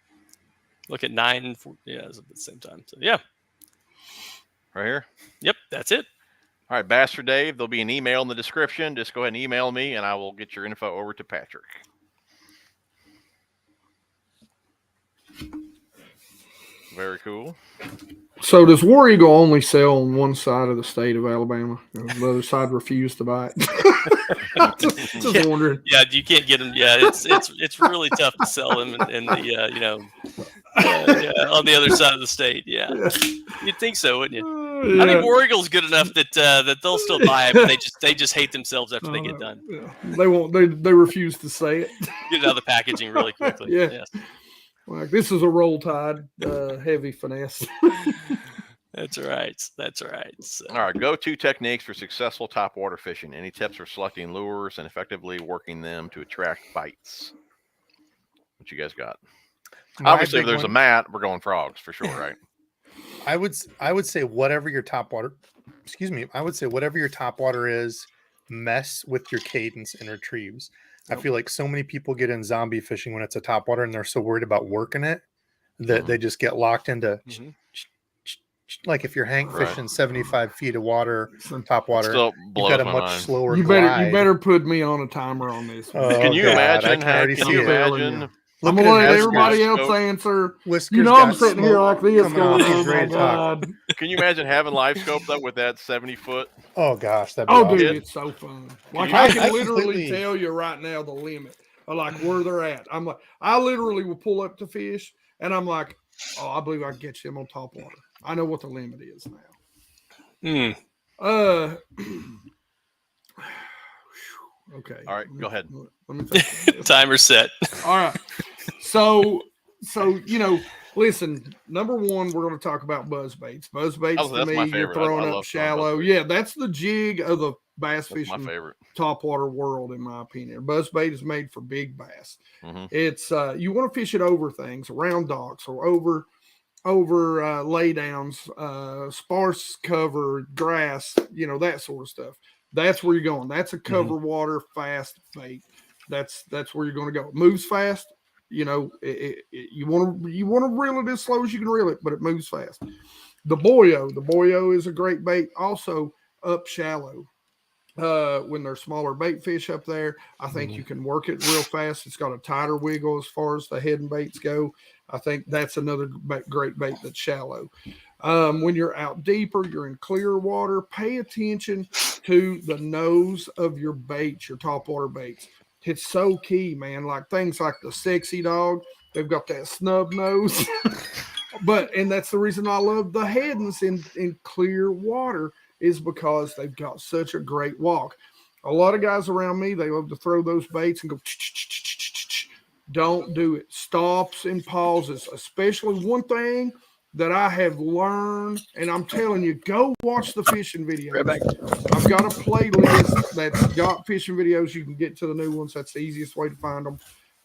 look at 9 and 4. Yeah, it's at the same time. So yeah. Right here. Yep, that's it. All right, Bass for Dave. There'll be an email in the description. Just go ahead and email me, and I will get your info over to Patrick. Very cool. So does War Eagle only sell on one side of the state of Alabama? The other side refused to buy it. just wondering. Yeah, you can't get them. Yeah, it's really tough to sell them in the on the other side of the state. Yeah, you'd think so, wouldn't you? Yeah. I think War Eagle's good enough that they'll still buy it, but they just hate themselves after they get done. Yeah. They won't. They refuse to say it. Get it out of the packaging really quickly. Yeah. Yes. Like this is a roll tide, heavy finesse. That's right. So. All right, go-to techniques for successful topwater fishing. Any tips for selecting lures and effectively working them to attract bites? What you guys got? Obviously, if there's a mat, we're going frogs for sure, right? I would say whatever your topwater is, mess with your cadence and retrieves. I feel like so many people get in zombie fishing when it's a topwater and they're so worried about working it that they just get locked into like if you're hang fishing 75 feet of water from topwater, you've got a much slower glide. You better put me on a timer on this. Can you imagine? I'm gonna let everybody else answer. I'm sitting here like this going, oh my God. Can you imagine having live scope though with that 70-foot? Oh gosh, that'd be awesome. Dude, it's so fun. Like I can literally tell you right now the limit of like where they're at. I literally will pull up to fish and I'm like, oh, I believe I can catch him on topwater. I know what the limit is now. Okay. All right, go ahead. Let me think. Timer set. All right. So listen. Number one, we're going to talk about buzz baits. Buzz baits to me, you're throwing up shallow. Yeah, that's the jig of the bass fishing topwater world, in my opinion. Buzz bait is made for big bass. It's you want to fish it over things, around docks, or over laydowns, sparse cover, grass, that sort of stuff. That's where you're going. That's a cover water fast bait. That's where you're going to go. It moves fast. You want to reel it as slow as you can reel it, but it moves fast. The boyo is a great bait. Also up shallow. When there's smaller bait fish up there, I think you can work it real fast. It's got a tighter wiggle as far as the head and baits go. I think that's another great bait that's shallow. When you're out deeper, you're in clear water, pay attention to the nose of your baits, your topwater baits. It's so key, man. Like things like the sexy dog, they've got that snub nose. And that's the reason I love the headings in clear water, is because they've got such a great walk. A lot of guys around me, they love to throw those baits and go, don't do it. Stops and pauses, especially one thing that I have learned, and I'm telling you, go watch the fishing videos. I've got a playlist that's got fishing videos. You can get to the new ones. That's the easiest way to find them.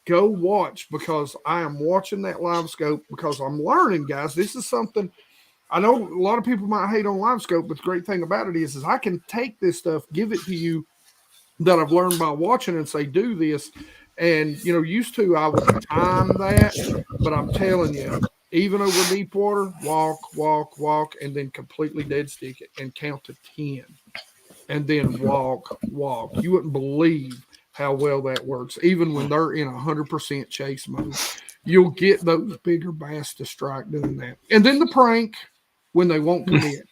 Go watch, because I am watching that live scope, because I'm learning, guys. This is something I know a lot of people might hate on live scope, but the great thing about it is I can take this stuff, give it to you that I've learned by watching, and say, do this. And, used to I would time that, but I'm telling you, even over deep water, walk, and then completely dead stick it and count to 10 and then walk. You wouldn't believe how well that works. Even when they're in 100% chase mode, you'll get those bigger bass to strike doing that. And then the prank, when they won't commit.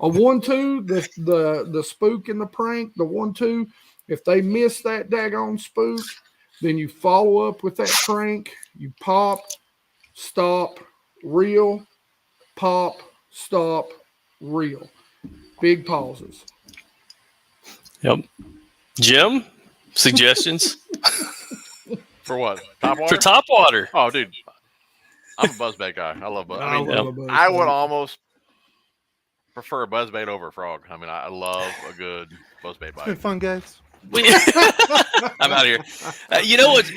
A 1-2, the spook in the prank, the 1-2, if they miss that daggone spook, then you follow up with that prank. You pop, stop, reel, pop, stop, reel. Big pauses. Yep. Jim, suggestions? For what? Topwater? For topwater. Oh, dude. I'm a buzzbait guy. I love buzz. I would almost prefer a buzzbait over a frog. I mean, I love a good buzzbait bite. It's been fun, guys. I'm out of here. You know what?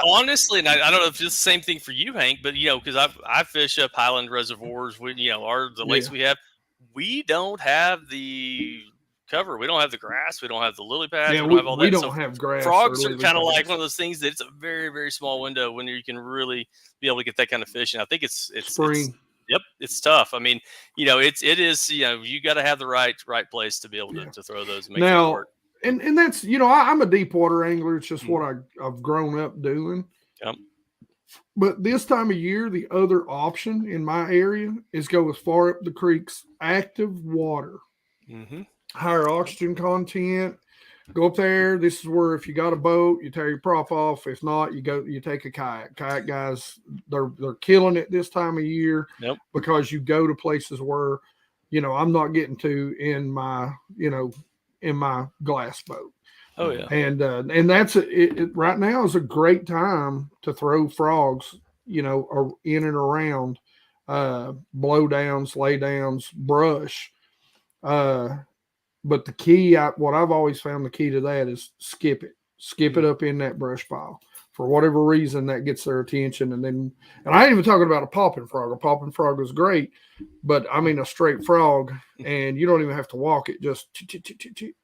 Honestly, and I don't know if it's the same thing for you, Hank, but because I fish up Highland reservoirs. The lakes we have, we don't have the cover. We don't have the grass. We don't have the lily pads. Yeah, we don't have all that. We don't have grass. Frogs are kind of like one of those things that it's a very, very small window when you can really be able to get that kind of fish. And I think it's spring. Yep, it's tough. I mean, it is. You got to have the right place to be able to throw those. And make it work. And that's, I'm a deep water angler. It's just what I've grown up doing. Yep. But this time of year, the other option in my area is go as far up the creek's active water. Higher oxygen content. Go up there. This is where, if you got a boat, you tear your prop off. If not, you take a kayak. Kayak guys, they're killing it this time of year. Yep. Because you go to places where, I'm not getting to in my glass boat. Oh yeah. And that's it right now is a great time to throw frogs, or in and around blow downs, lay downs, brush. But the key, what I've always found the key to that is skip it up in that brush pile. For whatever reason, that gets their attention. And I ain't even talking about a popping frog. A popping frog is great, but I mean a straight frog, and you don't even have to walk it, just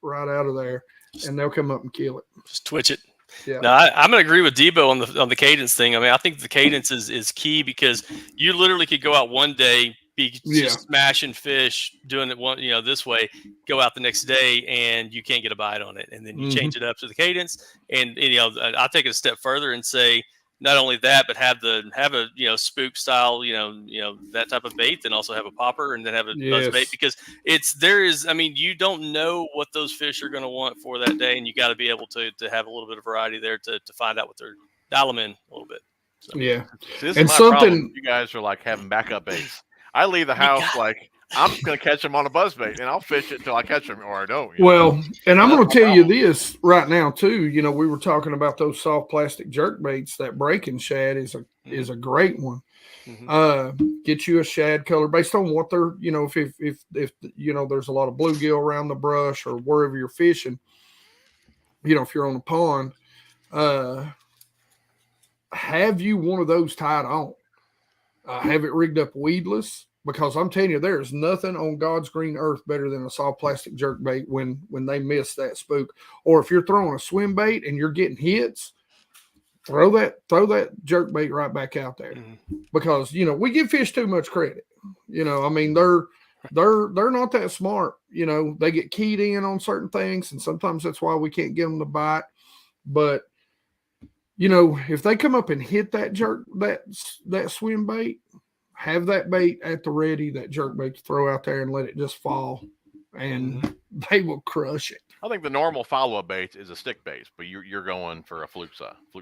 right out of there, and they'll come up and kill it. Just twitch it. Yeah. Now, I'm going to agree with Debo on the cadence thing. I mean, I think the cadence is key, because you literally could go out one day, be just smashing fish, doing it this way, go out the next day and you can't get a bite on it, and then you change it up to the cadence. And I'll take it a step further and say, not only that, but have a spook style, that type of bait, then also have a popper, and then have a buzz bait, because you don't know what those fish are going to want for that day, and you got to be able to have a little bit of variety there to find out what they're dial them in a little bit. So. Yeah. See, this is my problem. You guys are like having backup baits. I leave the house like I'm just going to catch them on a buzzbait, and I'll fish it until I catch them, or I don't. Well, and I'm going to tell you problem. this right now too. You know, we were talking about those soft plastic jerk baits. That breaking shad is a great one. Get you a shad color based on what they're, you know, if you know there's a lot of bluegill around the brush or wherever you're fishing. You know, if you're on a pond, have you one of those tied on? Have it rigged up weedless, because I'm telling you, there is nothing on God's green earth better than a soft plastic jerk bait when they miss that spook. Or if you're throwing a swim bait and you're getting hits, throw that jerk bait right back out there, because you know we give fish too much credit. You know, I mean they're not that smart. You know, they get keyed in on certain things, and sometimes that's why we can't get them to bite. But you know, if they come up and hit that that swim bait, have that bait at the ready, that jerk bait to throw out there and let it just fall, and they will crush it. I think the normal follow-up bait is a stick bait, but you're going for a fluke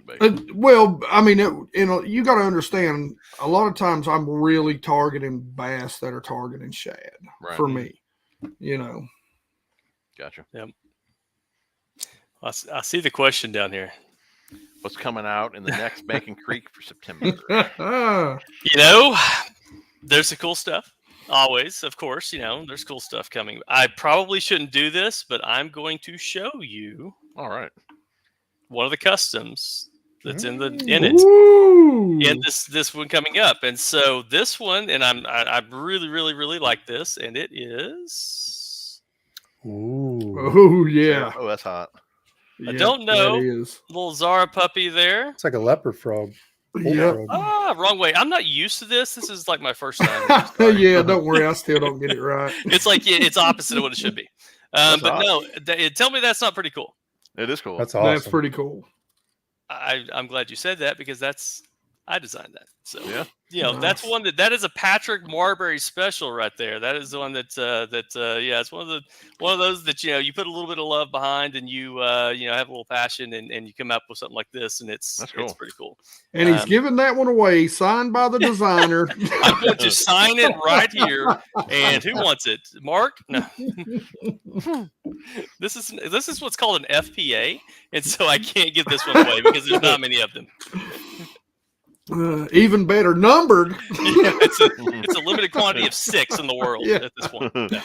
bait. Well, I mean, you got to understand, a lot of times I'm really targeting bass that are targeting shad for me, you know. Gotcha. Yep. I see the question down here. What's coming out in the next Bacon Creek for September? You know, there's the cool stuff. Always, of course, you know, there's cool stuff coming. I probably shouldn't do this, but I'm going to show you. All right. One of the customs that's in it in this one coming up. And so this one, and I really, really, really like this, and it is. Ooh. Oh yeah. Oh, that's hot. I don't know. Little Zara puppy there. It's like a leopard frog. Yeah. Wrong way. I'm not used to this. This is like my first time. Yeah, don't worry. I still don't get it right. It's like it's opposite of what it should be. But no, tell me that's not pretty cool. It is cool. That's awesome. That's pretty cool. I'm glad you said that, because I designed that. So yeah, you know, that's one that is a Patrick Marbury special right there. That is the one it's one of those that, you know, you put a little bit of love behind, and you you know, have a little passion, and you come up with something like this, and it's pretty cool. And he's giving that one away, signed by the designer. I'm going to sign it right here. And who wants it? Mark? No. This is what's called an FPA, and so I can't give this one away because there's not many of them. Even better, numbered. Yeah, it's a limited quantity of 6 in the world at this point. Yeah.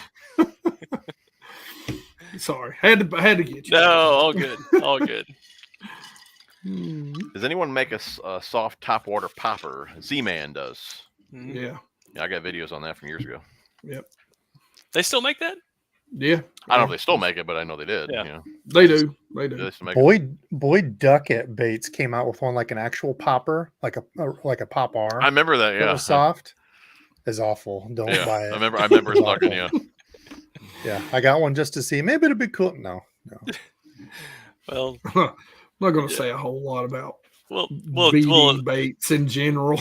Sorry, had to get you. No, all good. Does anyone make a soft topwater popper? Z-Man does. Yeah, I got videos on that from years ago. Yep. They still make that? Yeah. I don't know if they still make it, but I know they did. Yeah. You know. They do. They do. Boyd Duckett Baits came out with one like an actual popper, like a pop R. I remember that. Yeah. It was soft. It's awful. Don't buy it. I remember it's looking. Yeah. Yeah, I got one just to see. Maybe it'll be cool. No. Well, I'm not going to say a whole lot about well, baits in general.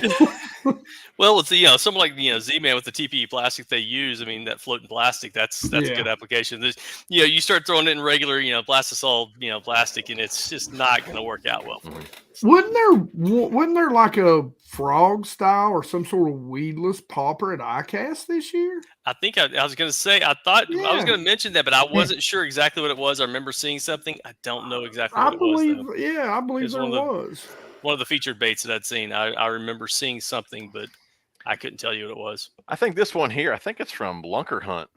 Well, it's, you know, something like, you know, Z-Man with the TPE plastic they use. I mean, that floating plastic, that's a good application. There's, you know, you start throwing it in regular, you know, plastisol, you know, plastic, and it's just not going to work out well for you. Wasn't there like a frog style or some sort of weedless popper at ICAST this year? I think I was going to say, I thought I was going to mention that, but I wasn't sure exactly what it was. I remember seeing something. I don't know exactly what it was. Yeah, I believe there was. One of the featured baits that I'd seen. I remember seeing something, but I couldn't tell you what it was. I think this one here, I think it's from Lunker Hunt.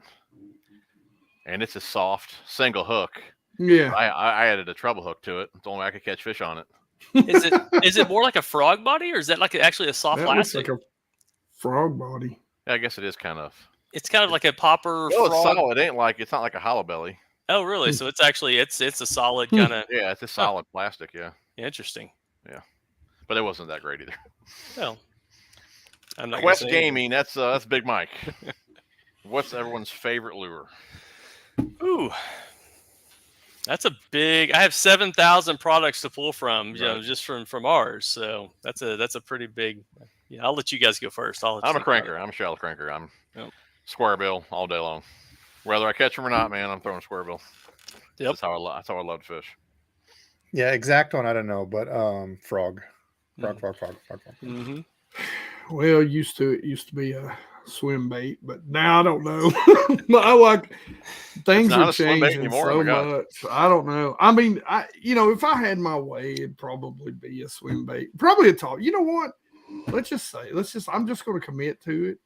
And it's a soft single hook. Yeah. I added a treble hook to it. It's the only way I could catch fish on it. Is it more like a frog body, or is that like actually a soft plastic? Looks like a frog body. Yeah, I guess it is kind of. It's kind of like a popper. Well, it's solid. It's not like a hollow belly. Oh, really? So it's actually it's a solid kind of. Yeah, it's a solid plastic. Yeah. Interesting. Yeah, but it wasn't that great either. Well, I'm not. Quest Gaming. That's Big Mike. What's everyone's favorite lure? Ooh. That's a big. I have 7,000 products to pull from, you know, just from ours. So that's a pretty big. Yeah, I'll let you guys go first. I'm a cranker. I'm a shallow cranker. I'm square bill all day long. Whether I catch them or not, man, I'm throwing square bill. Yep. That's how I love to fish. Yeah, exact one I don't know, but frog. Mm-hmm. Well, it used to be a swim bait, but now I don't know. I like things not are a swim bait changing anymore? so Oh my God. much. I don't know. I mean, if I had my way, it'd probably be a swim bait, probably a top. You know what? I'm just going to commit to it.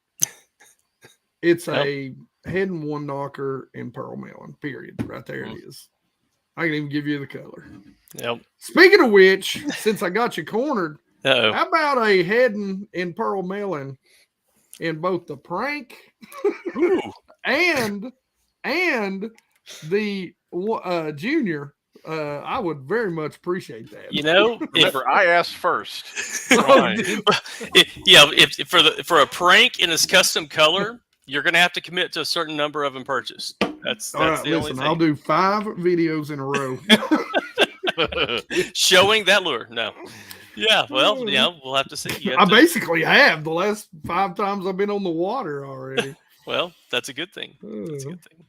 It's a head and one knocker and pearl melon, period. Right there it is. I can even give you the color. Yep. Speaking of which, since I got you cornered, Uh-oh. how about a head and pearl melon in both the prank and the junior? I would very much appreciate that. You know, remember, I asked first. If for a prank in this custom color, you're going to have to commit to a certain number of them purchased. That's all right. the only Listen, thing. I'll do 5 videos in a row showing that lure. No. Yeah, well, we'll have to see. I basically have the last 5 times I've been on the water already. Well, that's a good thing. That's a good thing.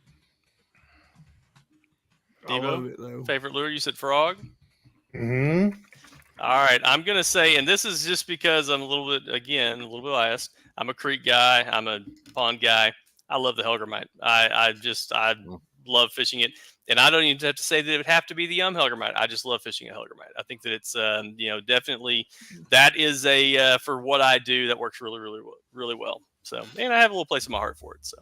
I love it, though. Favorite lure? You said frog? Mm-hmm. All right. I'm going to say, and this is just because I'm a little bit biased. I'm a creek guy. I'm a pond guy. I love the Helgermite. I love fishing it. And I don't even have to say that it would have to be the Helgermite. I just love fishing a Helgermite. I think that it's, definitely that is for what I do, that works really, really, really well. So, and I have a little place in my heart for it. So.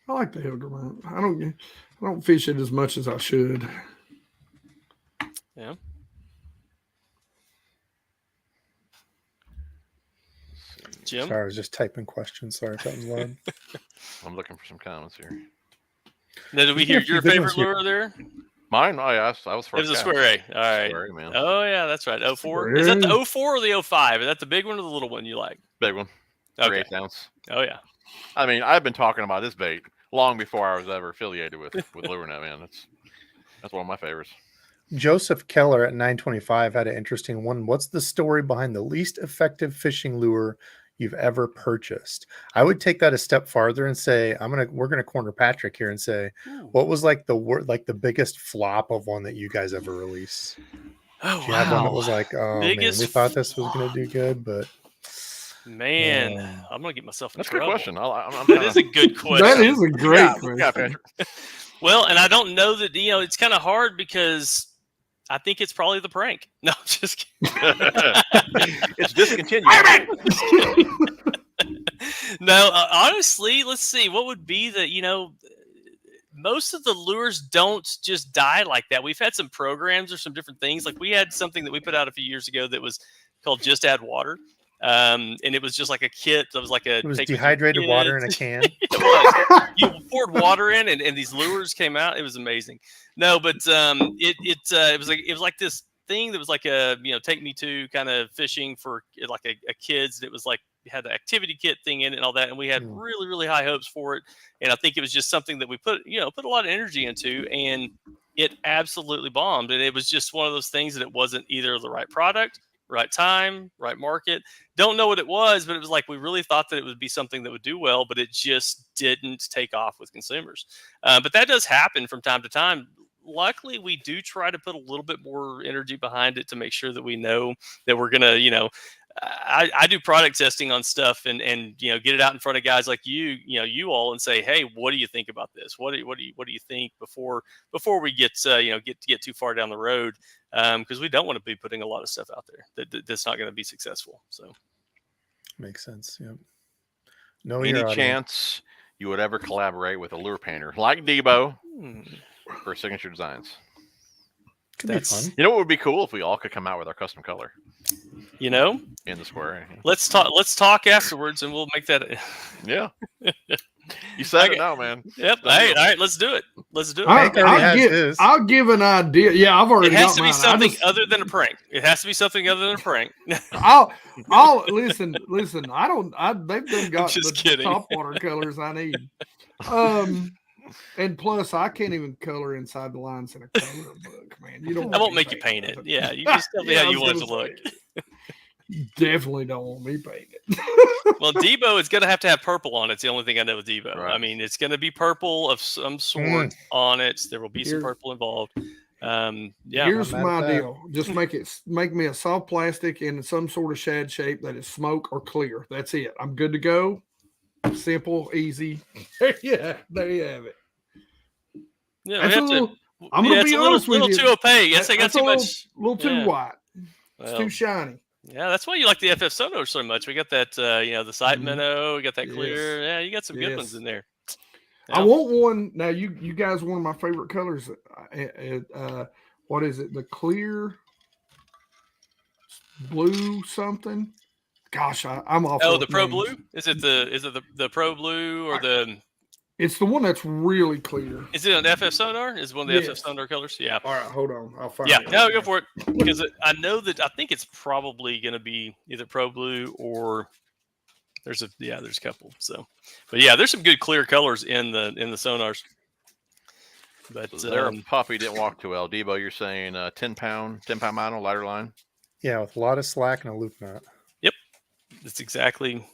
I like the Helgermite. I don't fish it as much as I should. Yeah. Jim? Sorry, I was just typing questions. Sorry if that was loud. I'm looking for some comments here. Now, did we hear your favorite lure there? Mine? I was first. It was a square A. All right. Square A, man. Oh, yeah, that's right. 04. Is that the 04 or the 05? Is that the big one or the little one you like? Big one. Okay. 3/8 ounce. Oh, yeah. I mean, I've been talking about this bait long before I was ever affiliated with LureNet, man. That's one of my favorites. Joseph Keller at 925 had an interesting one. What's the story behind the least effective fishing lure you've ever purchased? I would take that a step farther and say, we're gonna corner Patrick here and say, what was like the biggest flop of one that you guys ever released? Oh, you have one that was like, oh biggest man, we thought this was gonna do good, but man, I'm gonna get myself in trouble. That's a good question. That is a good question. That is a great question. Yeah, Patrick. Well, and I don't know that it's kind of hard because I think it's probably the prank. No, just kidding. It's discontinued. No, honestly, let's see. What would be most of the lures don't just die like that. We've had some programs or some different things. Like we had something that we put out a few years ago that was called Just Add Water. And it was just like a kit. It was like it was dehydrated water in a can. It was. You poured water in, and these lures came out. It was amazing. No, but it was like this thing that was like a take me to kind of fishing for like a kids. It was like it had the activity kit thing in it and all that, and we had really, really high hopes for it. And I think it was just something that we put a lot of energy into, and it absolutely bombed. And it was just one of those things that it wasn't either the right product, right time, right market. Don't know what it was, but it was like we really thought that it would be something that would do well, but it just didn't take off with consumers. But that does happen from time to time. Luckily, we do try to put a little bit more energy behind it to make sure that we know that we're gonna, I do product testing on stuff and get it out in front of guys like you all and say, hey, what do you think about this? What do you think before we get too far down the road? Because we don't want to be putting a lot of stuff out there that's not going to be successful. So makes sense. Yep. No, any chance you would ever collaborate with a lure painter like Debo for signature designs? Could be fun. You know what would be cool if we all could come out with our custom color. In the square. Let's talk afterwards, and we'll make that. Yeah. You said it now, man. Yep. All right. Let's do it. I'll give an idea. Yeah, I've already. It has to be something other than a prank. It has to be something other than a prank. I'll listen. They've done got the Topwater colors I need. And plus, I can't even color inside the lines in a color book, man. I won't make you paint it. Yeah, you just tell me how you want it to look. You definitely don't want me painted. Well, Debo is going to have purple on it. It's the only thing I know with Debo. Right. I mean, it's going to be purple of some sort on it. There will be some purple involved. Here's I'm mad my at that. deal. Just make me a soft plastic in some sort of shad shape that is smoke or clear. That's it. I'm good to go. Simple, easy. Yeah, there you have it. Yeah, That's we have to. I'm gonna it's be a little, honest with little you. too opaque. Yes, I got That's too a much. little too Yeah. white. It's Well, too shiny. yeah, that's why you like the FF Sonos so much. We got that, the sight Mhm. minnow. We got that Yes. clear. Yeah, you got some good ones Yes. in there. I Yeah. want one now. You guys, one of my favorite colors. What is it? The clear blue something. Gosh, I'm off. Oh, with the Pro names. Blue? Is it the Pro Blue or the? It's the one that's really clear. Is it an FF Sonar? Is it one of the FF Yes. Sonar colors? Yeah. All right, hold on. I'll find Yeah. it. No, right go now. for it. Because I know that I think it's probably going to be either Pro Blue or there's a couple. So, but yeah, there's some good clear colors in the Sonars. But So their puppy didn't walk too well. Debo, you're saying 10 pound mono, lighter line? Yeah, with a lot of slack and a loop nut. Yep, that's exactly.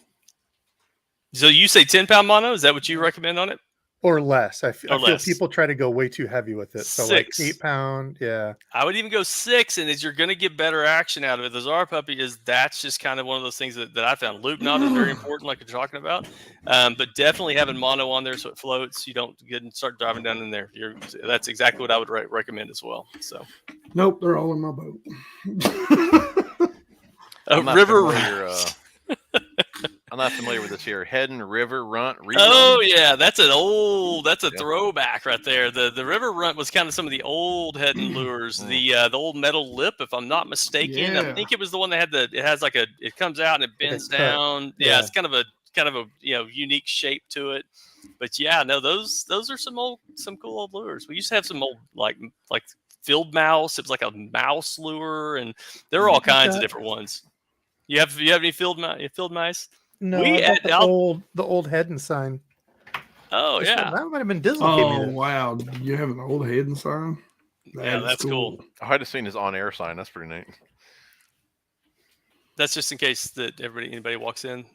So you say 10-pound mono? Is that what you recommend on it? Or less. I feel less. people try to go way too heavy with it. So 6. like 8 pound. Yeah. I would even go 6, and you're going to get better action out of it. The Czar puppy that's just kind of one of those things that I found. Loop knot is very important, like you're talking about. But definitely having mono on there so it floats. You don't get and start driving down in there. That's exactly what I would recommend as well. So. Nope, they're all in my boat. I'm not familiar with this here. Head and River Runt. Rerun? Oh yeah, that's a throwback right there. The River Runt was kind of some of the old head and lures. The old metal lip, if I'm not mistaken. I think it was the one that had it comes out and it bends down. Yeah, it's kind of a unique shape to it. But yeah, no, those are some cool old lures. We used to have some old like field mouse. It was like a mouse lure, and there are all kinds of different ones. You have any field mice? No, the old head and sign. Oh yeah, that might have been Dizzle. Oh wow, you have an old head and sign. That's cool. I had to seen his on-air sign. That's pretty neat. That's just in case that anybody walks in.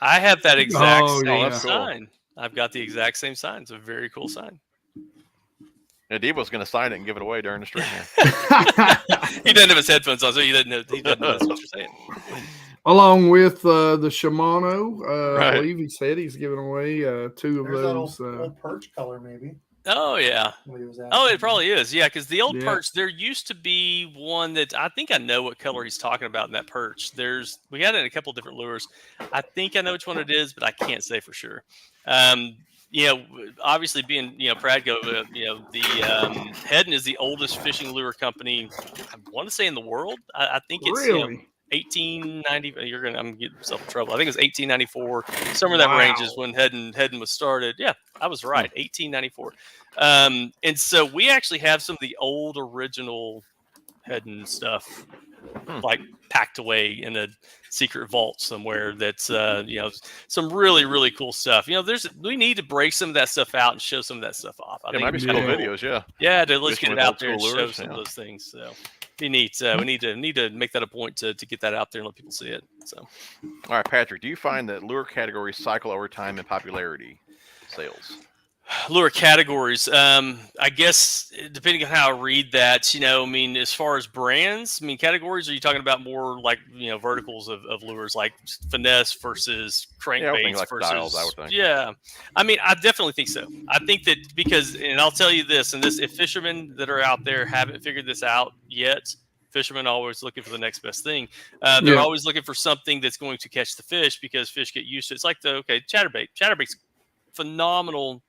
I have that exact same sign. Cool. I've got the exact same sign. It's a very cool sign. Yeah, Debo's going to sign it and give it away during the stream. He doesn't have his headphones on, so he doesn't know what you're saying. Along with the Shimano, I believe he said he's giving away 2 of those. That old perch color, maybe. Oh yeah. Oh, it probably is. Yeah, because the old perch, there used to be one that I think I know what color he's talking about in that perch. We had it in a couple of different lures. I think I know which one it is, but I can't say for sure. Obviously being, Pradco, the Hedden is the oldest fishing lure company, I want to say in the world. I think it's 1890. I'm gonna get myself in trouble. I think it was 1894, somewhere in that range is when Hedden was started. Yeah, I was right. 1894. And so we actually have some of the old original Hedden stuff, like packed away in a secret vault somewhere. That's some really, really cool stuff. We need to break some of that stuff out and show some of that stuff off. I think might be cool videos. Yeah, let's get it out there and show some of those things. So be neat. We need to make that a point to get that out there and let people see it. So, all right, Patrick, do you find that lure categories cycle over time in popularity, sales? Lure categories. I guess depending on how I read that, as far as brands, categories, are you talking about more like, verticals of lures, like finesse versus crankbaits like versus styles, I would think. Yeah. I definitely think so. I think that and I'll tell you this, if fishermen that are out there haven't figured this out yet, fishermen are always looking for the next best thing. They're always looking for something that's going to catch the fish, because fish get used to it. It's like chatterbait's phenomenal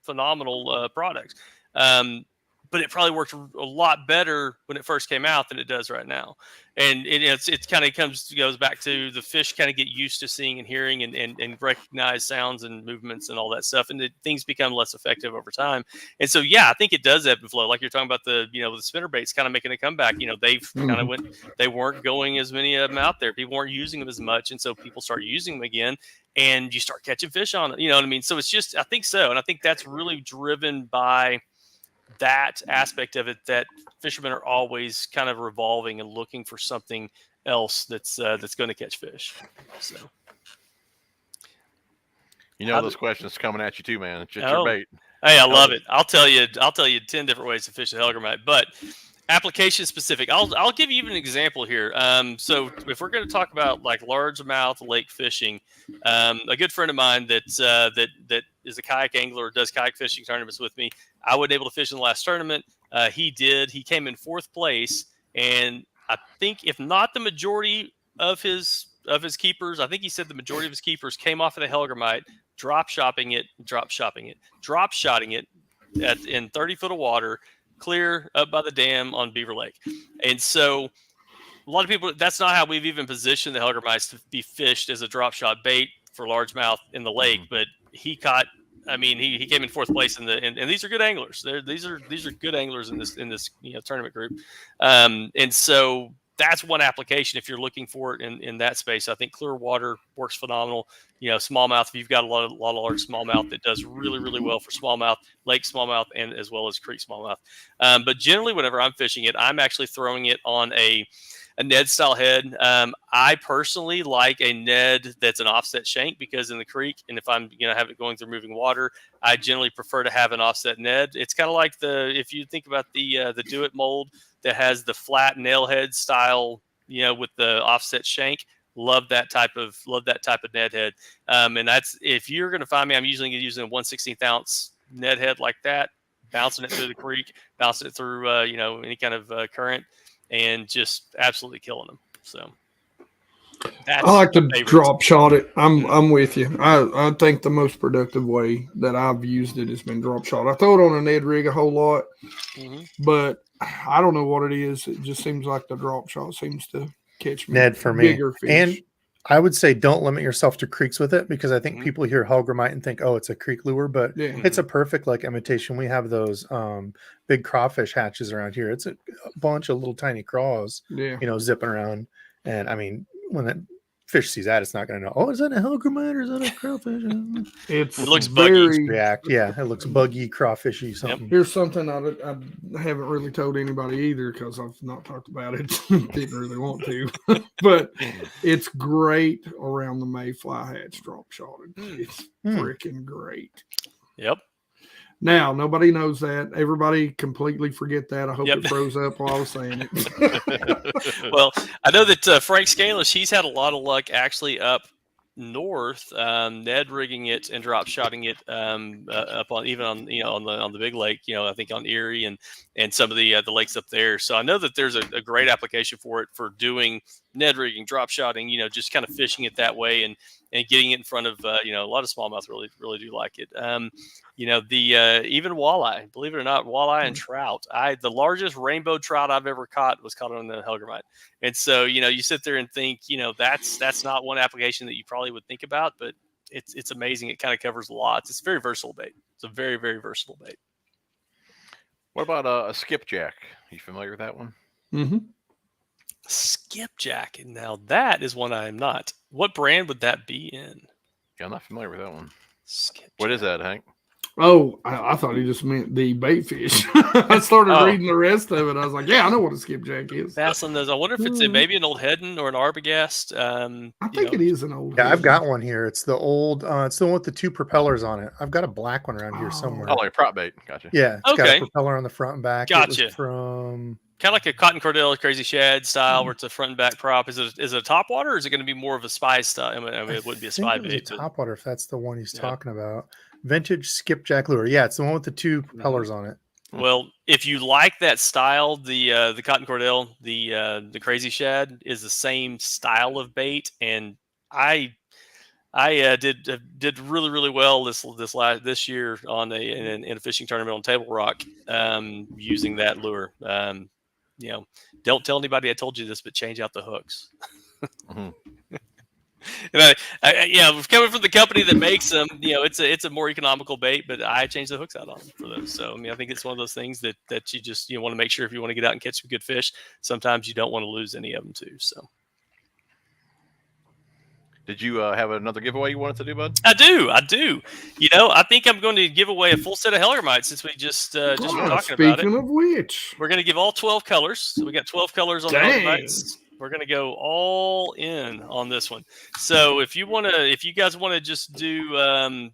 product, but it probably worked a lot better when it first came out than it does right now. And it kind of goes back to the fish kind of get used to seeing and hearing and recognize sounds and movements and all that stuff, and things become less effective over time. And so I think it does ebb and flow, like you're talking about the spinner baits kind of making a comeback. They've kind of they weren't going as many of them out there, people weren't using them as much, and so people start using them again, and you start catching fish on it. You know what I mean? So it's just, I think so. And I think that's really driven by that aspect of it, that fishermen are always kind of revolving and looking for something else that's going to catch fish. So, those questions coming at you too, man. It's just your bait. Hey, I love it. I'll tell you 10 different ways to fish the Hellgrammite, but application specific. I'll give you even an example here. So if we're going to talk about like largemouth lake fishing, a good friend of mine that is a kayak angler, does kayak fishing tournaments with me. I wasn't able to fish in the last tournament. He did. He came in 4th place, and I think if not the majority of his keepers, I think he said the majority of his keepers came off of the Hellgrammite, drop shotting it in 30 foot of water, clear up by the dam on Beaver Lake. And so a lot of people, that's not how we've even positioned the Hellgrammites to be fished as a drop shot bait for largemouth in the lake. But he caught, I mean, he came in 4th place in and these are good anglers. These are good anglers in this tournament group. And so that's one application if you're looking for it in that space. I think clear water works phenomenal. Smallmouth, if you've got a lot of large smallmouth, it does really, really well for smallmouth, lake smallmouth, and as well as creek smallmouth. But generally, whenever I'm fishing it, I'm actually throwing it on a Ned style head. I personally like a Ned that's an offset shank, because in the creek, and if I'm have it going through moving water, I generally prefer to have an offset Ned. It's kind of like if you think about the Do It mold that has the flat nail head style, with the offset shank. Love that type of Ned head. And that's, if you're going to find me, I'm usually using a 1/16 ounce Ned head like that, bouncing it through the creek, bouncing it through any kind of current, and just absolutely killing them. So I like to drop shot it. I'm with you. I think the most productive way that I've used it has been drop shot. I throw it on a Ned rig a whole lot, but I don't know what it is. It just seems like the drop shot seems to catch me. Ned for me. Bigger fish. And I would say don't limit yourself to creeks with it, because I think people hear Hellgrammite and think, oh, it's a creek lure, but it's a perfect imitation. We have those big crawfish hatches around here. It's a bunch of little tiny craws, zipping around. And I mean, when that fish sees that, it's not going to know, oh, is that a Hellgrammite or is that a crawfish? It looks buggy. It looks buggy, crawfishy, something. Yep. Here's something I haven't really told anybody either, because I've not talked about it. Didn't really want to. But it's great around the mayfly hatch drop shotted. It's freaking great. Yep. Now, nobody knows that. Everybody completely forget that. I hope it froze up while I was saying it. Well, I know that Frank Scalish, he's had a lot of luck actually up north, Ned rigging it and drop shotting it up on the big lake. I think on Erie and some of the lakes up there. So I know that there's a great application for it for doing Ned rigging, drop shotting. Just kind of fishing it that way and getting it in front of a lot of smallmouth really do like it. Even walleye, believe it or not, walleye and trout. The largest rainbow trout I've ever caught was caught on the Hellgrammite. And so, you sit there and think, that's not one application that you probably would think about, but it's amazing. It kind of covers lots. It's a very versatile bait. It's a very, very versatile bait. What about a skipjack? You familiar with that one? Mm-hmm. Skipjack. Now that is one I am not. What brand would that be in? Yeah, I'm not familiar with that one. Skipjack. What is that, Hank? Oh, I thought he just meant the bait fish. I started reading the rest of it. I was like, yeah, I know what a skipjack is. That's one of those. I wonder if it's maybe an old Hedden or an Arbogast. I think it is an old Hedden. I've got one here. It's the old, it's the one with the 2 propellers on it. I've got a black one around here somewhere. Oh, like a prop bait. Gotcha. Yeah, it's got a propeller on the front and back. Gotcha. It was from... kind of like a Cotton Cordell Crazy Shad style, where it's a front and back prop. Is it a Topwater, or is it going to be more of a spy style? I mean, it wouldn't be a spy bait. Topwater, if that's the one he's talking about. Vintage skipjack lure. Yeah, it's the one with the 2 propellers on it. Well, if you like that style, the Cotton Cordell, the Crazy Shad is the same style of bait, and I did really, really well this year on in a fishing tournament on Table Rock, using that lure. Don't tell anybody I told you this, but change out the hooks. And coming from the company that makes them, it's a more economical bait, but I change the hooks out on them for those. So I think it's one of those things that you just want to make sure if you want to get out and catch some good fish, sometimes you don't want to lose any of them too. So. Did you have another giveaway you wanted to do, bud? I do. I think I'm going to give away a full set of Hellgrammites since we just were talking about it. Speaking of which, we're going to give all 12 colors. So we got 12 colors on the Hellgrammites. We're gonna go all in on this one. So if you guys want to just do,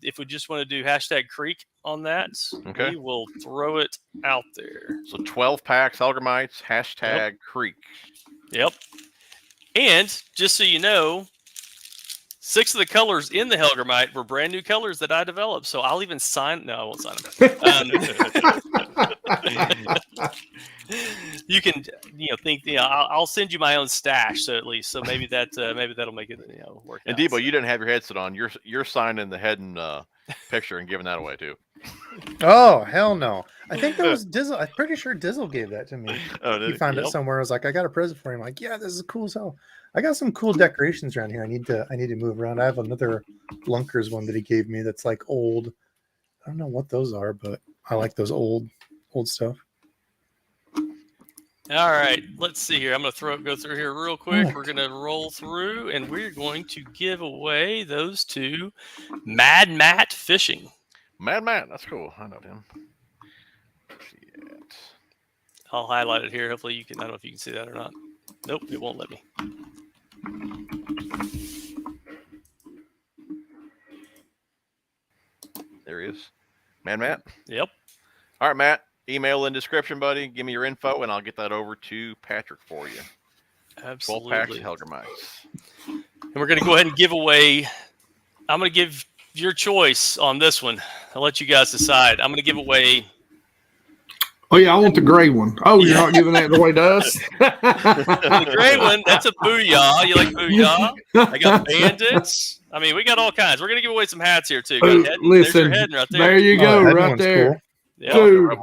if we just want to do hashtag Creek on that, Okay. we will throw it out there. So 12 packs, Helgramites, hashtag Creek. Yep. And just so you know, 6 of the colors in the Helgramite were brand new colors that I developed. So I'll even sign. No, I won't sign them. You can, think. I'll send you my own stash. So at least, maybe that'll make it, work. And out. Debo, you didn't have your headset on. You're signing the head and picture and giving that away too. Oh, hell no. I think that was Dizzle. I'm pretty sure Dizzle gave that to me. Oh, He found it somewhere. I was like, I got a present for him. Like, yeah, this is cool as hell. I got some cool decorations around here. I need to move around. I have another Lunkers one that he gave me that's like old. I don't know what those are, but I like those old stuff. All right, let's see here. I'm going to go through here real quick. We're going to roll through, and we're going to give away those 2 Mad Matt Fishing. Mad Matt, that's cool. I know him. I'll highlight it here. Hopefully you can. I don't know if you can see that or not. Nope, it won't let me. There he is. Mad Matt? Yep. All right, Matt. Email in description, buddy. Give me your info, and I'll get that over to Patrick for you. Absolutely. 12 packs of Helgramites. And we're going to go ahead and give away. I'm going to give your choice on this one. I'll let you guys decide. I'm going to give away. Oh, yeah, I want the gray one. Oh, you're not giving that away to us? The gray one, that's a Booyah. You like Booyah? I got bandits. I mean, we got all kinds. We're going to give away some hats here, too. Listen, right there you go, right there. Cool. Yep. Dude, The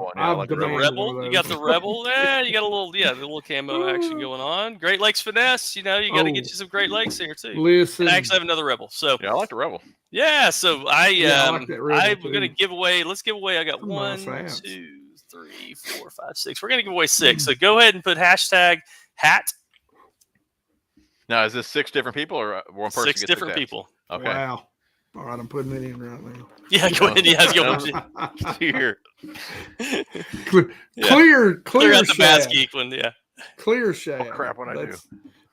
Rebel. You got the Rebel. You got the little camo action going on. Great Lakes finesse. You got to get you some Great Lakes here too. Listen, and I actually have another Rebel. So yeah, I like the Rebel. Yeah, so I'm going to give away. Let's give away. I got 1, 2, 3, 4, 5, 6. We're going to give away 6. So go ahead and put hashtag hat. Now, is this 6 different people or one person? 6 different people. Okay. Wow. All right, I'm putting it in right now. Yeah, go ahead. Yeah, go here. Clear out the BassGeek one. Yeah. Clear shad. Oh, crap, what I do?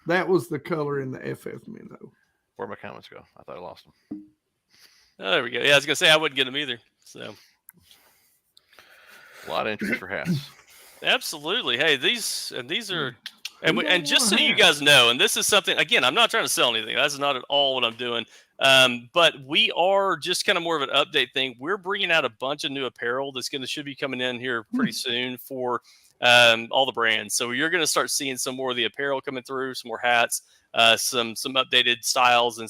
That was the color in the FF minnow. Where'd my comments go? I thought I lost them. Oh, there we go. Yeah, I was gonna say I wouldn't get them either. So a lot of interest for hats. Absolutely. Hey, these are. And just so you guys know, and this is something, again, I'm not trying to sell anything. That's not at all what I'm doing. But we are just kind of more of an update thing. We're bringing out a bunch of new apparel that's should be coming in here pretty soon for all the brands. So you're going to start seeing some more of the apparel coming through, some more hats, some updated styles, and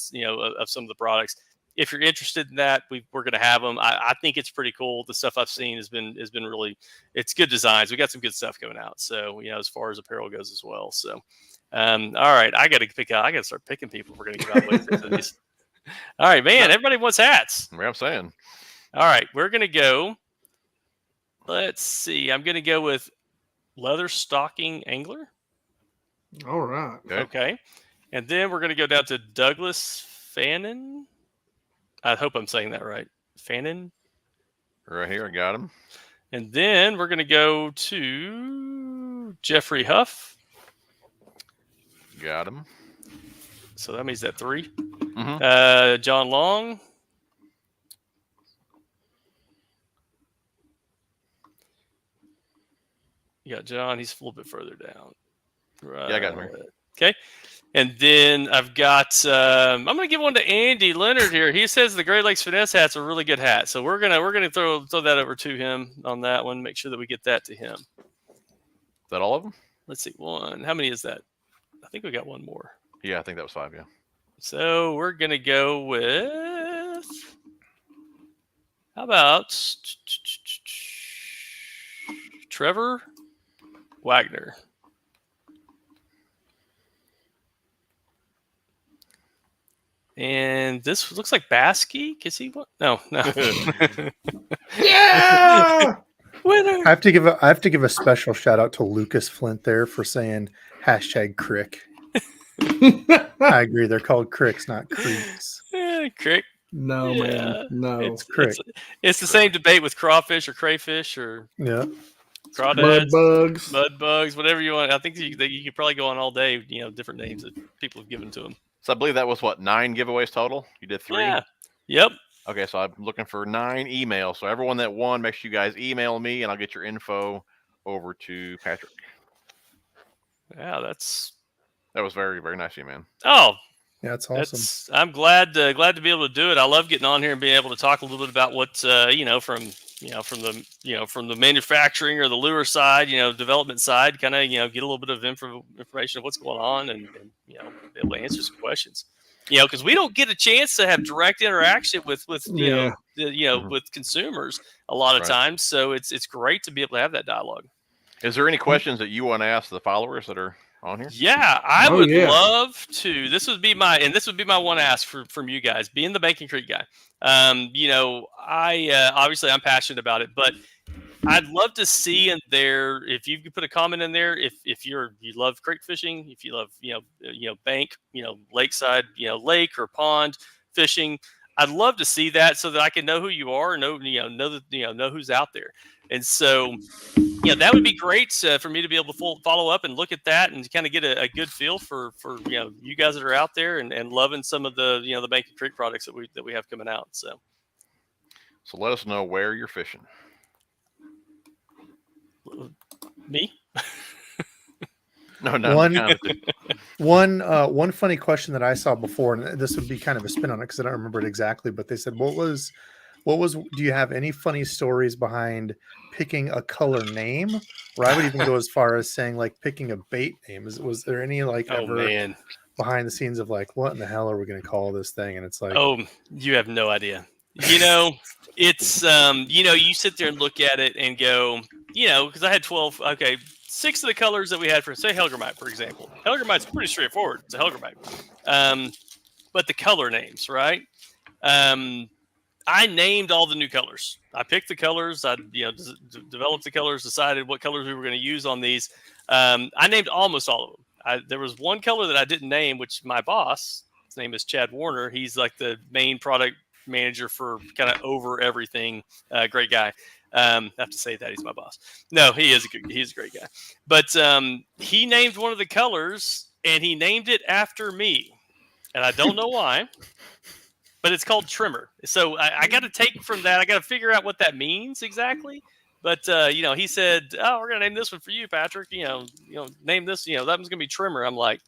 of some of the products. If you're interested in that, we're going to have them. I think it's pretty cool. The stuff I've seen has been really, it's good designs. We got some good stuff coming out. So, as far as apparel goes as well. So, all right, I got to start picking people. We're going to give out away these. All right, man, everybody wants hats. What I'm saying. All right, we're going to go. Let's see. I'm going to go with leather stocking angler. All right. Okay. And then we're going to go down to Douglas Fannin. I hope I'm saying that right. Fannin. Right here, I got him. And then we're going to go to Jeffrey Huff. Got him. So that means that 3. Mm-hmm. John Long. You got John. He's a little bit further down. Right. Yeah, I got him here. Okay. And then I've got I'm going to give one to Andy Leonard here. He says the Great Lakes Finesse hat's a really good hat. So we're gonna throw that over to him on that one. Make sure that we get that to him. Is that all of them? Let's see. 1. How many is that? I think we got 1 more. Yeah, I think that was 5, yeah. So we're going to go with, how about Trevor Wagner? And this looks like BassGeek. Is he what? No. Yeah. Winner. I have to give a special shout out to Lucas Flint there for saying hashtag crick. I agree. They're called cricks, not creeks. Crick. No, man. No. It's crick. It's the same debate with crawfish or crayfish or. Yeah. crawdads, bugs, mud bugs, whatever you want. I think you could probably go on all day. Different names that people have given to them. So I believe that was 9 giveaways total. You did 3. Yeah. Yep. Okay, so I'm looking for 9 emails. So everyone that won, make sure you guys email me, and I'll get your info over to Patrick. Yeah, that was very, very nice of you, man. Oh, yeah, that's awesome. I'm glad to be able to do it. I love getting on here and being able to talk a little bit about what from the manufacturing or the lure side, development side, kind of get a little bit of information of what's going on and be able to answer some questions. Because we don't get a chance to have direct interaction with with consumers a lot of times. So it's great to be able to have that dialogue. Is there any questions that you want to ask the followers that are on here? Yeah, I would love to. This would be my one ask from you guys, being the Bacon Creek guy. I obviously I'm passionate about it, but I'd love to see in there if you could put a comment in there if you love creek fishing, if you love bank, lakeside, lake or pond fishing. I'd love to see that so that I can know who you are and know who's out there. And so that would be great for me to be able to follow up and look at that and kind of get a good feel for you guys that are out there and loving some of the the Bacon Creek products that we have coming out. So let us know where you're fishing. Me? No. One funny question that I saw before, and this would be kind of a spin on it because I don't remember it exactly, but they said, what was? Do you have any funny stories behind picking a color name? Or I would even go as far as saying like picking a bait name. Was there any behind the sscenes of like, what in the hell are we going to call this thing? And it's like, oh, you have no idea. It's you sit there and look at it and go, because I had 12. Okay, 6 of the colors that we had for, say, Helgramite, for example. Helgramite's pretty straightforward. It's a Helgramite. But the color names, right? I named all the new colors. I picked the colors. I developed the colors, decided what colors we were going to use on these. I named almost all of them. There was one color that I didn't name, which my boss, his name is Chad Warner. He's like the main product manager for kind of over everything. Great guy. I have to say that he's my boss. No, he's a great guy. But he named one of the colors, and he named it after me, and I don't know why. But it's called Trimmer. So I got to take from that. I got to figure out what that means exactly. But he said, "Oh, we're gonna name this one for you, Patrick. Name this. That one's gonna be Trimmer." I'm like,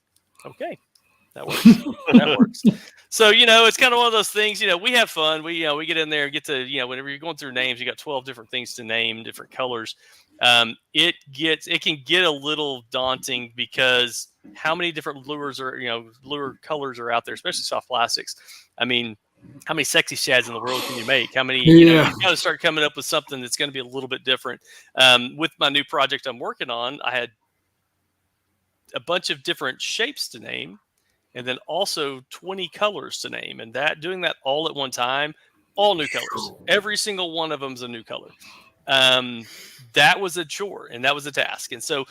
"Okay, that works. That works." So it's kind of one of those things. We have fun. We get in there and get to whenever you're going through names, you got 12 different things to name, different colors. It can get a little daunting because how many different lures lure colors are out there, especially soft plastics. I mean, how many sexy shads in the world can you make? How many, you got to start coming up with something that's going to be a little bit different. With my new project I'm working on, I had a bunch of different shapes to name and then also 20 colors to name. And doing that all at one time, all new colors. Every single one of them is a new color. That was a chore and that was a task. And so,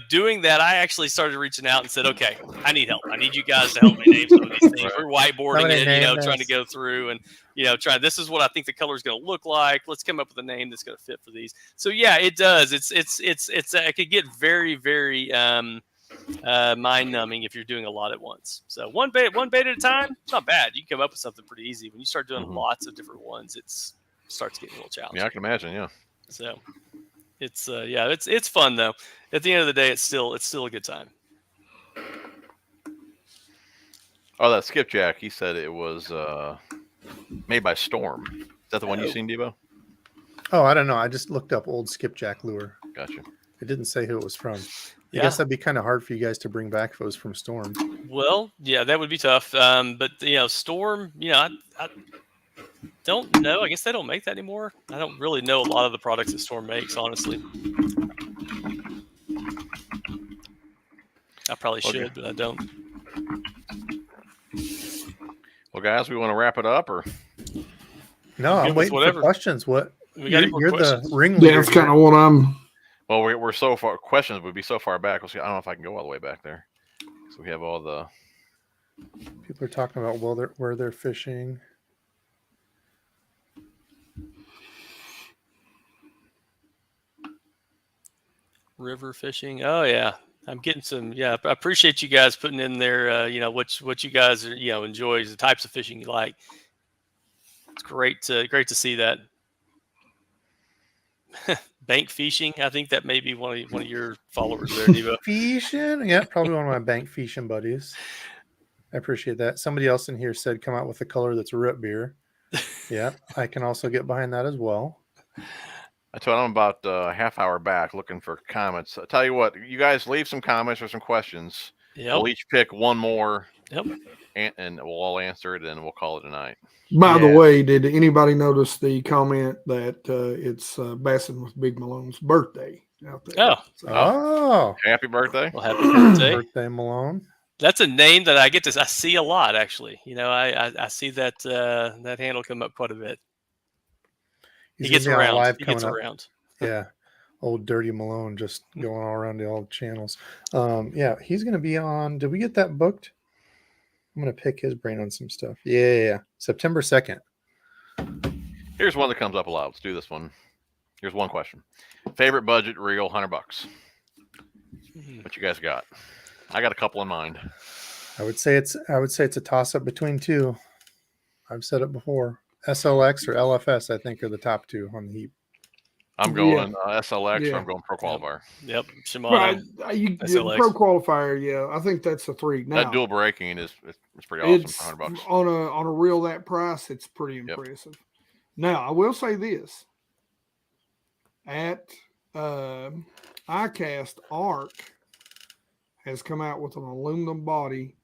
doing that, I actually started reaching out and said, okay, I need help. I need you guys to help me name some of these things. We're whiteboarding it, trying to go through and, this is what I think the color is going to look like. Let's come up with a name that's going to fit for these. So yeah, it does. It could get very, very, mind numbing if you're doing a lot at once. So one bait at a time, it's not bad. You can come up with something pretty easy. When you start doing lots of different ones, it starts getting a little challenging. Yeah, I can imagine. Yeah. So it's fun though. At the end of the day, it's still a good time. Oh, that skipjack. He said it was made by Storm. Is that the one you seen, Debo? Oh, I don't know. I just looked up old skipjack lure. Gotcha. It didn't say who it was from. I guess that'd be kind of hard for you guys to bring back if it was from Storm. Well, yeah, that would be tough. But Storm, I don't know. I guess they don't make that anymore. I don't really know a lot of the products that Storm makes, honestly. I probably should, but I don't. Well, guys, we want to wrap it up, or no? I'm waiting for questions. What? You're questions. The ringleader. Yeah, that's kind of what I'm. Well, we're so far. Questions would be so far back. I don't know if I can go all the way back there. So we have all the people are talking about where they're fishing. River fishing. Oh yeah, I'm getting some. Yeah, I appreciate you guys putting in there. What you guys enjoy, the types of fishing you like. It's great to see that. Bank fishing. I think that may be one of your followers there, Debo. Fishing, yeah, probably one of my bank fishing buddies. I appreciate that. Somebody else in here said come out with a color that's root beer. Yeah, I can also get behind that as well. I told them about a half hour back looking for comments. I tell you what, you guys leave some comments or some questions. Yep. We'll each pick one more. Yep. And we'll all answer it, and we'll call it a night. By the way, did anybody notice the comment that it's Bassin with Big Malone's birthday out there? Oh, happy birthday! Well, happy birthday, birthday, Malone. I a name that I see a lot actually. I see that that handle come up quite a bit. He gets around. He gets around. Yeah. Old Dirty Malone just going all around the old channels. Yeah, he's going to be on. Did we get that booked? I'm going to pick his brain on some stuff. Yeah. September 2nd. Here's one that comes up a lot. Let's do this one. Here's one question. Favorite budget reel, $100. What you guys got? I got a couple in mind. I would say it's a toss up between two. I've said it before. SLX or LFS, I think, are the top two on the heap. I'm going SLX or I'm going Pro Qualifier. Yep. Shimano. Pro Qualifier, yeah. I think that's a 3. Now, that dual braking is pretty awesome for $100. On a reel that price, it's pretty impressive. Yep. Now, I will say this. At iCast, ARC has come out with an aluminum body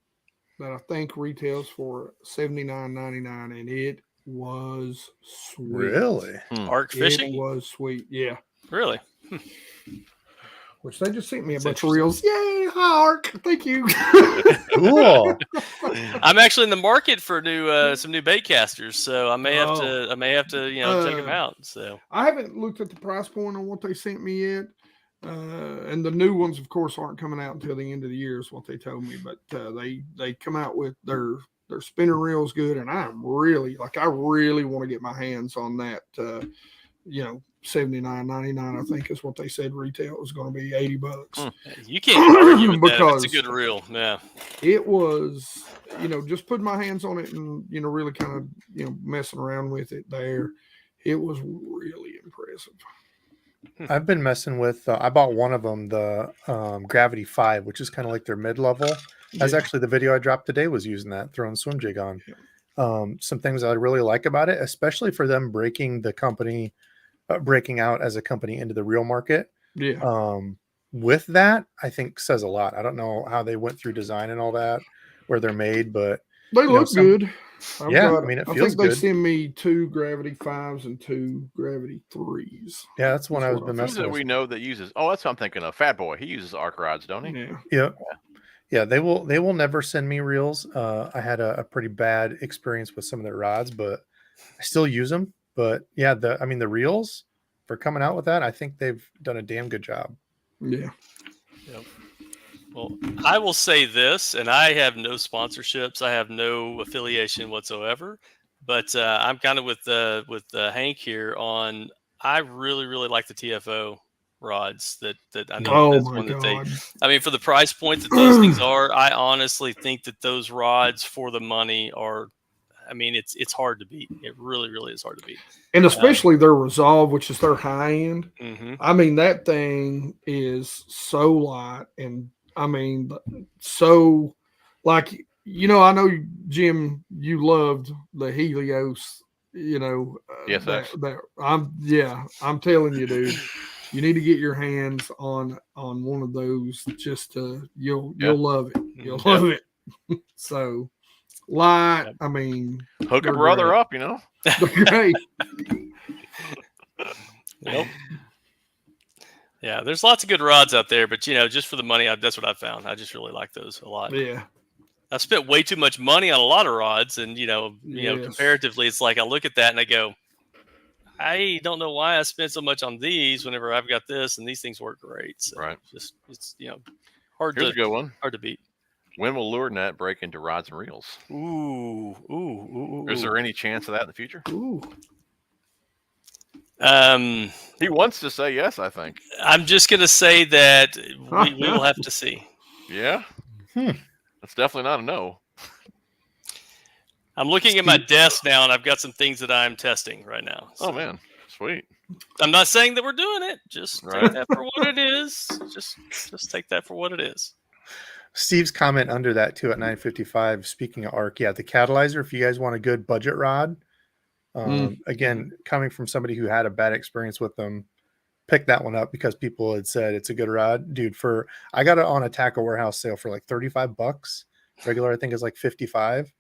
that I think retails for $79.99, and it was sweet. Really? ARC fishing? It was sweet, yeah. Really? Which they just sent me a bunch of reels. Yay, hi ARC. Thank you. Cool. I'm actually in the market for some new bait casters, so I may have to check them out. So I haven't looked at the price point on what they sent me yet. And the new ones, of course, aren't coming out until the end of the year, is what they told me. But they come out with their spinner reels good, and I really want to get my hands on that. $79.99, I think, is what they said retail is going to be. $80. You can't argue with because it's a good reel. Yeah, it was. Just putting my hands on it and really kind of messing around with it there. It was really impressive. I've been messing with. I bought one of them, the Gravity 5, which is kind of like their mid-level. That's actually the video I dropped today was using that, throwing swim jig on. Some things I really like about it, especially for them breaking out as a company into the real market. Yeah. With that, I think says a lot. I don't know how they went through design and all that, where they're made, but they look good. I mean, it feels good. They send me 2 Gravity 5s and 2 Gravity 3s. Yeah, that's one I was been messing with. We know that uses. Oh, that's what I'm thinking of. Fat Boy, he uses arc rods, don't he? Yeah. They will never send me reels. I had a pretty bad experience with some of their rods, but I still use them. But yeah, the reels for coming out with that, I think they've done a damn good job. Yeah. Yep. Well, I will say this, and I have no sponsorships. I have no affiliation whatsoever. But I'm kind of with Hank here on. I really, really like the TFO rods that I know that's one that they. I mean, for the price point that those things are, I honestly think that those rods for the money are. I mean, it's hard to beat. It really, really is hard to beat. And especially their Resolve, which is their high end. Mm-hmm. I mean, that thing is so light, and I mean, so like I know Jim, you loved the Helios. Yes, I'm telling you, dude, you need to get your hands on one of those. Just you'll love it. You'll love it. So. Light, I mean, hook a brother great. up, Great. Yep. Yeah, there's lots of good rods out there, but just for the money, that's what I found. I just really like those a lot. Yeah, I've spent way too much money on a lot of rods, and comparatively, it's like I look at that and I go, I don't know why I spent so much on these whenever I've got this, and these things work great. So right. It's hard. Here's a good one. Hard to beat. When will lure net break into rods and reels? Ooh. Is there any chance of that in the future? Ooh. He wants to say yes, I think. I'm just going to say that we will have to see. Yeah? That's definitely not a no. I'm looking at my desk now, and I've got some things that I'm testing right now. So. Oh, man. Sweet. I'm not saying that we're doing it. Just Right. take that for what it is. Just take that for what it is. Steve's comment under that too at 955. Speaking of ARC, the catalyzer. If you guys want a good budget rod, again, coming from somebody who had a bad experience with them, pick that one up because people had said it's a good rod, dude. I got it on a tackle warehouse sale for like $35. Regular, I think, is like 55.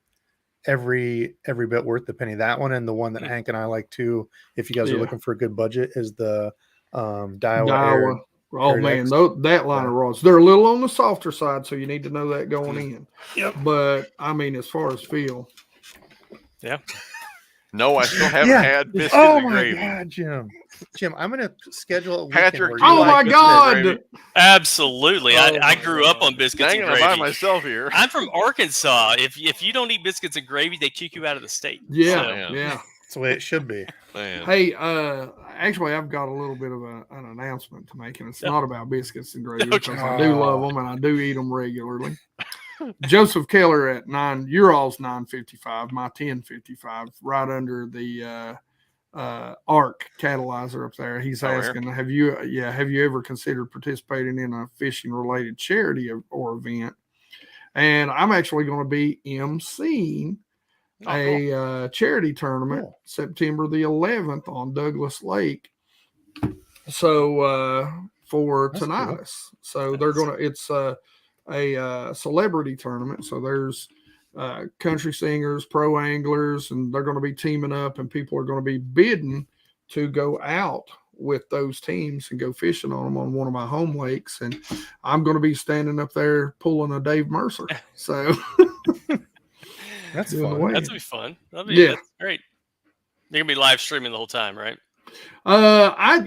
Every bit worth the penny. That one and the one that Hank and I like too. If you guys are looking for a good budget, is the Daiwa. Oh man, that line of rods, they're a little on the softer side, so you need to know that going in. Yep. But I mean, as far as feel, No, I still haven't had biscuits and gravy. Oh my God, Jim, I'm gonna schedule a Patrick. Oh my God! Absolutely, I grew up on biscuits and gravy. By myself here. I'm from Arkansas. If you don't eat biscuits and gravy, they kick you out of the state. Yeah. That's the way it should be. Man. Hey, actually, I've got a little bit of an announcement to make, and it's not about biscuits and gravy because I do love them and I do eat them regularly. Joseph Keller at your all's 955, my 1055, right under the ARC catalyzer up there. He's asking, have you ever considered participating in a fishing related charity or event? And I'm actually going to be emceeing a charity tournament September the 11th on Douglas Lake. So for tinnitus. Cool. So they're going to, it's a celebrity tournament. So there's country singers, pro anglers, and they're going to be teaming up, and people are going to be bidding to go out with those teams and go fishing on them on one of my home lakes. And I'm going to be standing up there pulling a Dave Mercer. So that's fun. That's gonna be fun. That's great. You're gonna be live streaming the whole time, right? I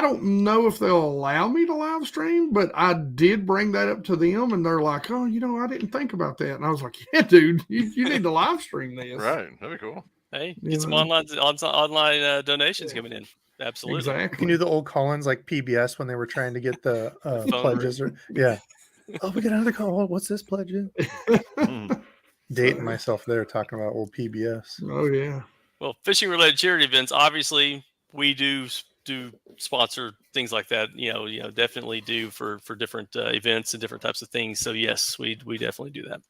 don't know if they'll allow me to live stream, but I did bring that up to them, and they're like, "Oh, I didn't think about that." And I was like, "Yeah, dude, you need to live stream this." Right, that'd be cool. Hey, get some online donations coming in. Absolutely. Exactly. You can do the old call-ins like PBS when they were trying to get the pledges. Oh, we got another call. What's this pledge? Dating myself there talking about old PBS. Oh yeah. Well, fishing related charity events, obviously we do sponsor things like that. Definitely do for different events and different types of things. So yes, we definitely do that.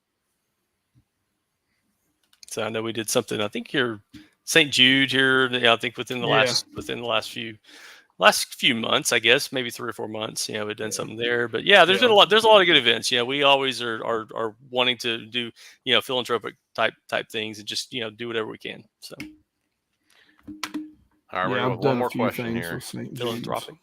So I know we did something. I think you're St. Jude here. I think within the last few months, I guess maybe 3 or 4 months. We've done something there. But there's been a lot. There's a lot of good events. We always are wanting to do philanthropic type things and just do whatever we can. So. All right, I've one more question here. Philanthropic.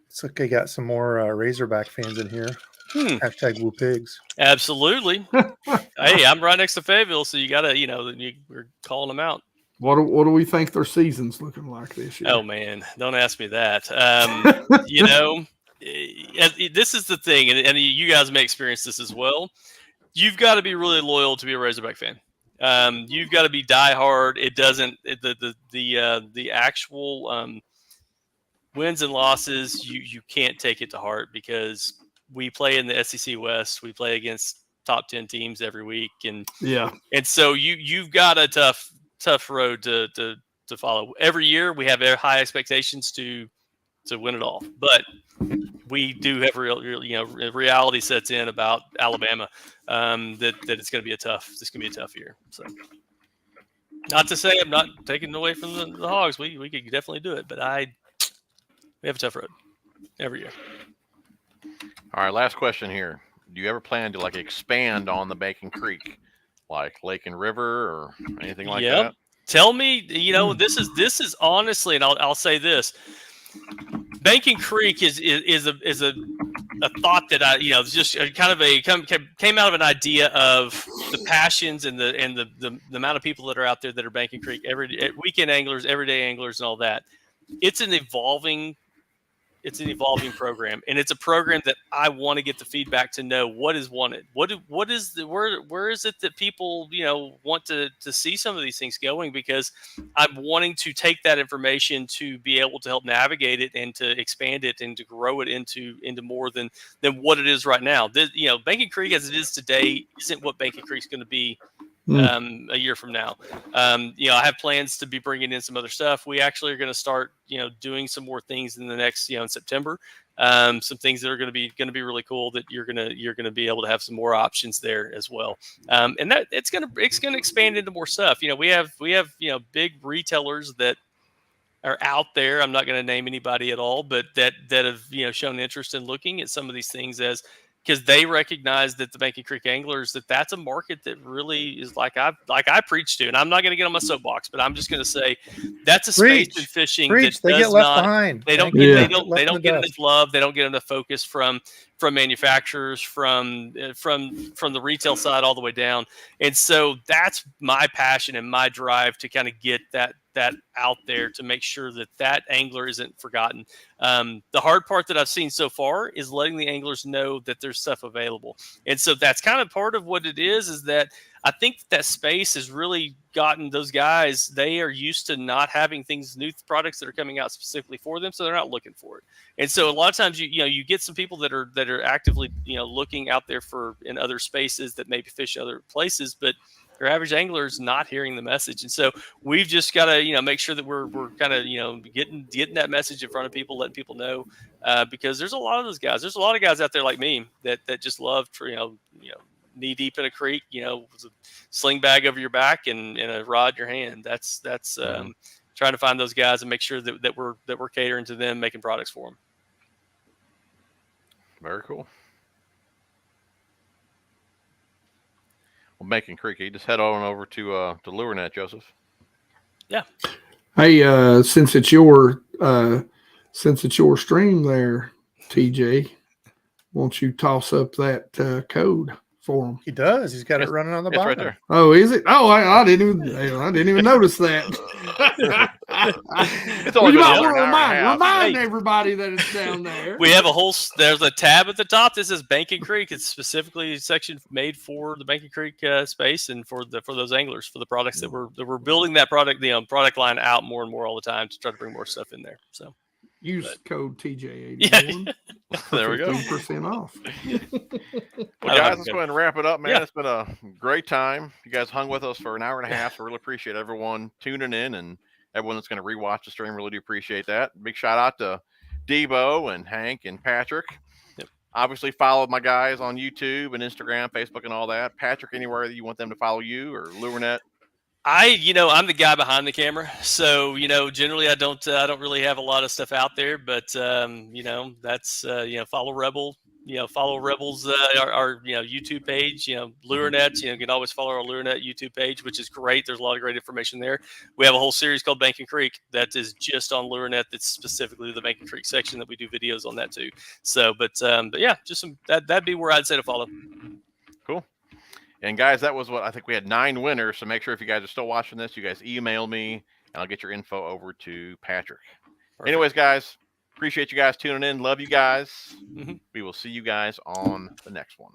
It's okay. Got some more Razorback fans in here. Hashtag Woo Pigs. Absolutely. Hey, I'm right next to Fayetteville, so you gotta, we're calling them out. What do we think their season's looking like this year? Oh man, don't ask me that. This is the thing, and you guys may experience this as well. You've got to be really loyal to be a Razorback fan. You've got to be diehard. It doesn't the actual wins and losses. You can't take it to heart because we play in the SEC West. We play against top 10 teams every week, and so you've got a tough road to follow. Every year we have high expectations to win it all, but we do have reality sets in about Alabama that it's going to be a tough year. So not to say I'm not taking away from the Hogs. We could definitely do it, but we have a tough road every year. All right, last question here. Do you ever plan to expand on the Bacon Creek, like Lake and River or anything like that? Tell me, this is honestly, and I'll say this. Bacon Creek is a thought that I just kind of came out of an idea of the passions and the amount of people that are out there that are Bacon Creek weekend anglers, everyday anglers, and all that. It's an evolving It's an evolving program, and it's a program that I want to get the feedback to know what is wanted. Where is it that people want to see some of these things going? Because I'm wanting to take that information to be able to help navigate it and to expand it and to grow it into more than what it is right now. Banking Creek as it is today isn't what Banking Creek's going to be a year from now. I have plans to be bringing in some other stuff. We actually are going to start, doing some more things in the next, in September. Some things that are going to be really cool that you're going to be able to have some more options there as well. And that it's going to expand into more stuff. We have big retailers that are out there. I'm not going to name anybody at all, but that have shown interest in looking at some of these things because they recognize that the Banking Creek anglers that's a market that really is like I preach to, and I'm not going to get on my soapbox, but I'm just going to say that's a space in fishing that they get left behind. They don't get enough love. They don't get enough focus from manufacturers, from the retail side all the way down, and so that's my passion and my drive to kind of get that out there to make sure that angler isn't forgotten. The hard part that I've seen so far is letting the anglers know that there's stuff available. And so that's kind of part of what it is that I think that space has really gotten those guys, they are used to not having new products that are coming out specifically for them. So they're not looking for it. And so a lot of times you get some people that are actively, looking out there in other spaces that maybe fish other places, but your average angler is not hearing the message. And so we've just got to, make sure that we're kind of, getting that message in front of people, letting people know, because there's a lot of those guys. There's a lot of guys out there like me that just love, knee deep in a creek, with a sling bag over your back and a rod in your hand. That's trying to find those guys and make sure that we're catering to them, making products for them. Very cool. Well, Banking Creek, you just head on over to LureNet, Joseph. Yeah. Hey, since it's your stream there, TJ, won't you toss up that code for him? He does. He's got it running on the bottom. Right there. Oh, is it? Oh, I didn't even notice that. It's only you been might over want an to hour and a half. remind everybody that it's down there. We have there's a tab at the top that says Banking Creek. It's specifically a section made for the Banking Creek space and for those anglers, for the products that we're building that product, product line out more and more all the time to try to bring more stuff in there. So use code TJ81. There we go. 15% off. Well, guys, let's go ahead and wrap it up, man. It's been a great time. You guys hung with us for an hour and a half, so really appreciate everyone tuning in and everyone that's going to rewatch the stream. Really do appreciate that. Big shout out to Debo and Hank and Patrick. Yep. Obviously, follow my guys on YouTube and Instagram, Facebook, and all that. Patrick, anywhere that you want them to follow you or LureNet? I'm the guy behind the camera, so generally I don't really have a lot of stuff out there, but that's follow Rebel, follow Rebel's our YouTube page, LureNet, you can always follow our LureNet YouTube page, which is great. There's a lot of great information there. We have a whole series called Banking Creek that is just on LureNet. That's specifically the Banking Creek section that we do videos on that too. So, but yeah, just that'd be where I'd say to follow. Cool. And guys, that was what I think we had 9 winners. So make sure if you guys are still watching this, you guys email me and I'll get your info over to Patrick. Perfect. Anyways, guys, appreciate you guys tuning in. Love you guys. Mm-hmm. We will see you guys on the next one.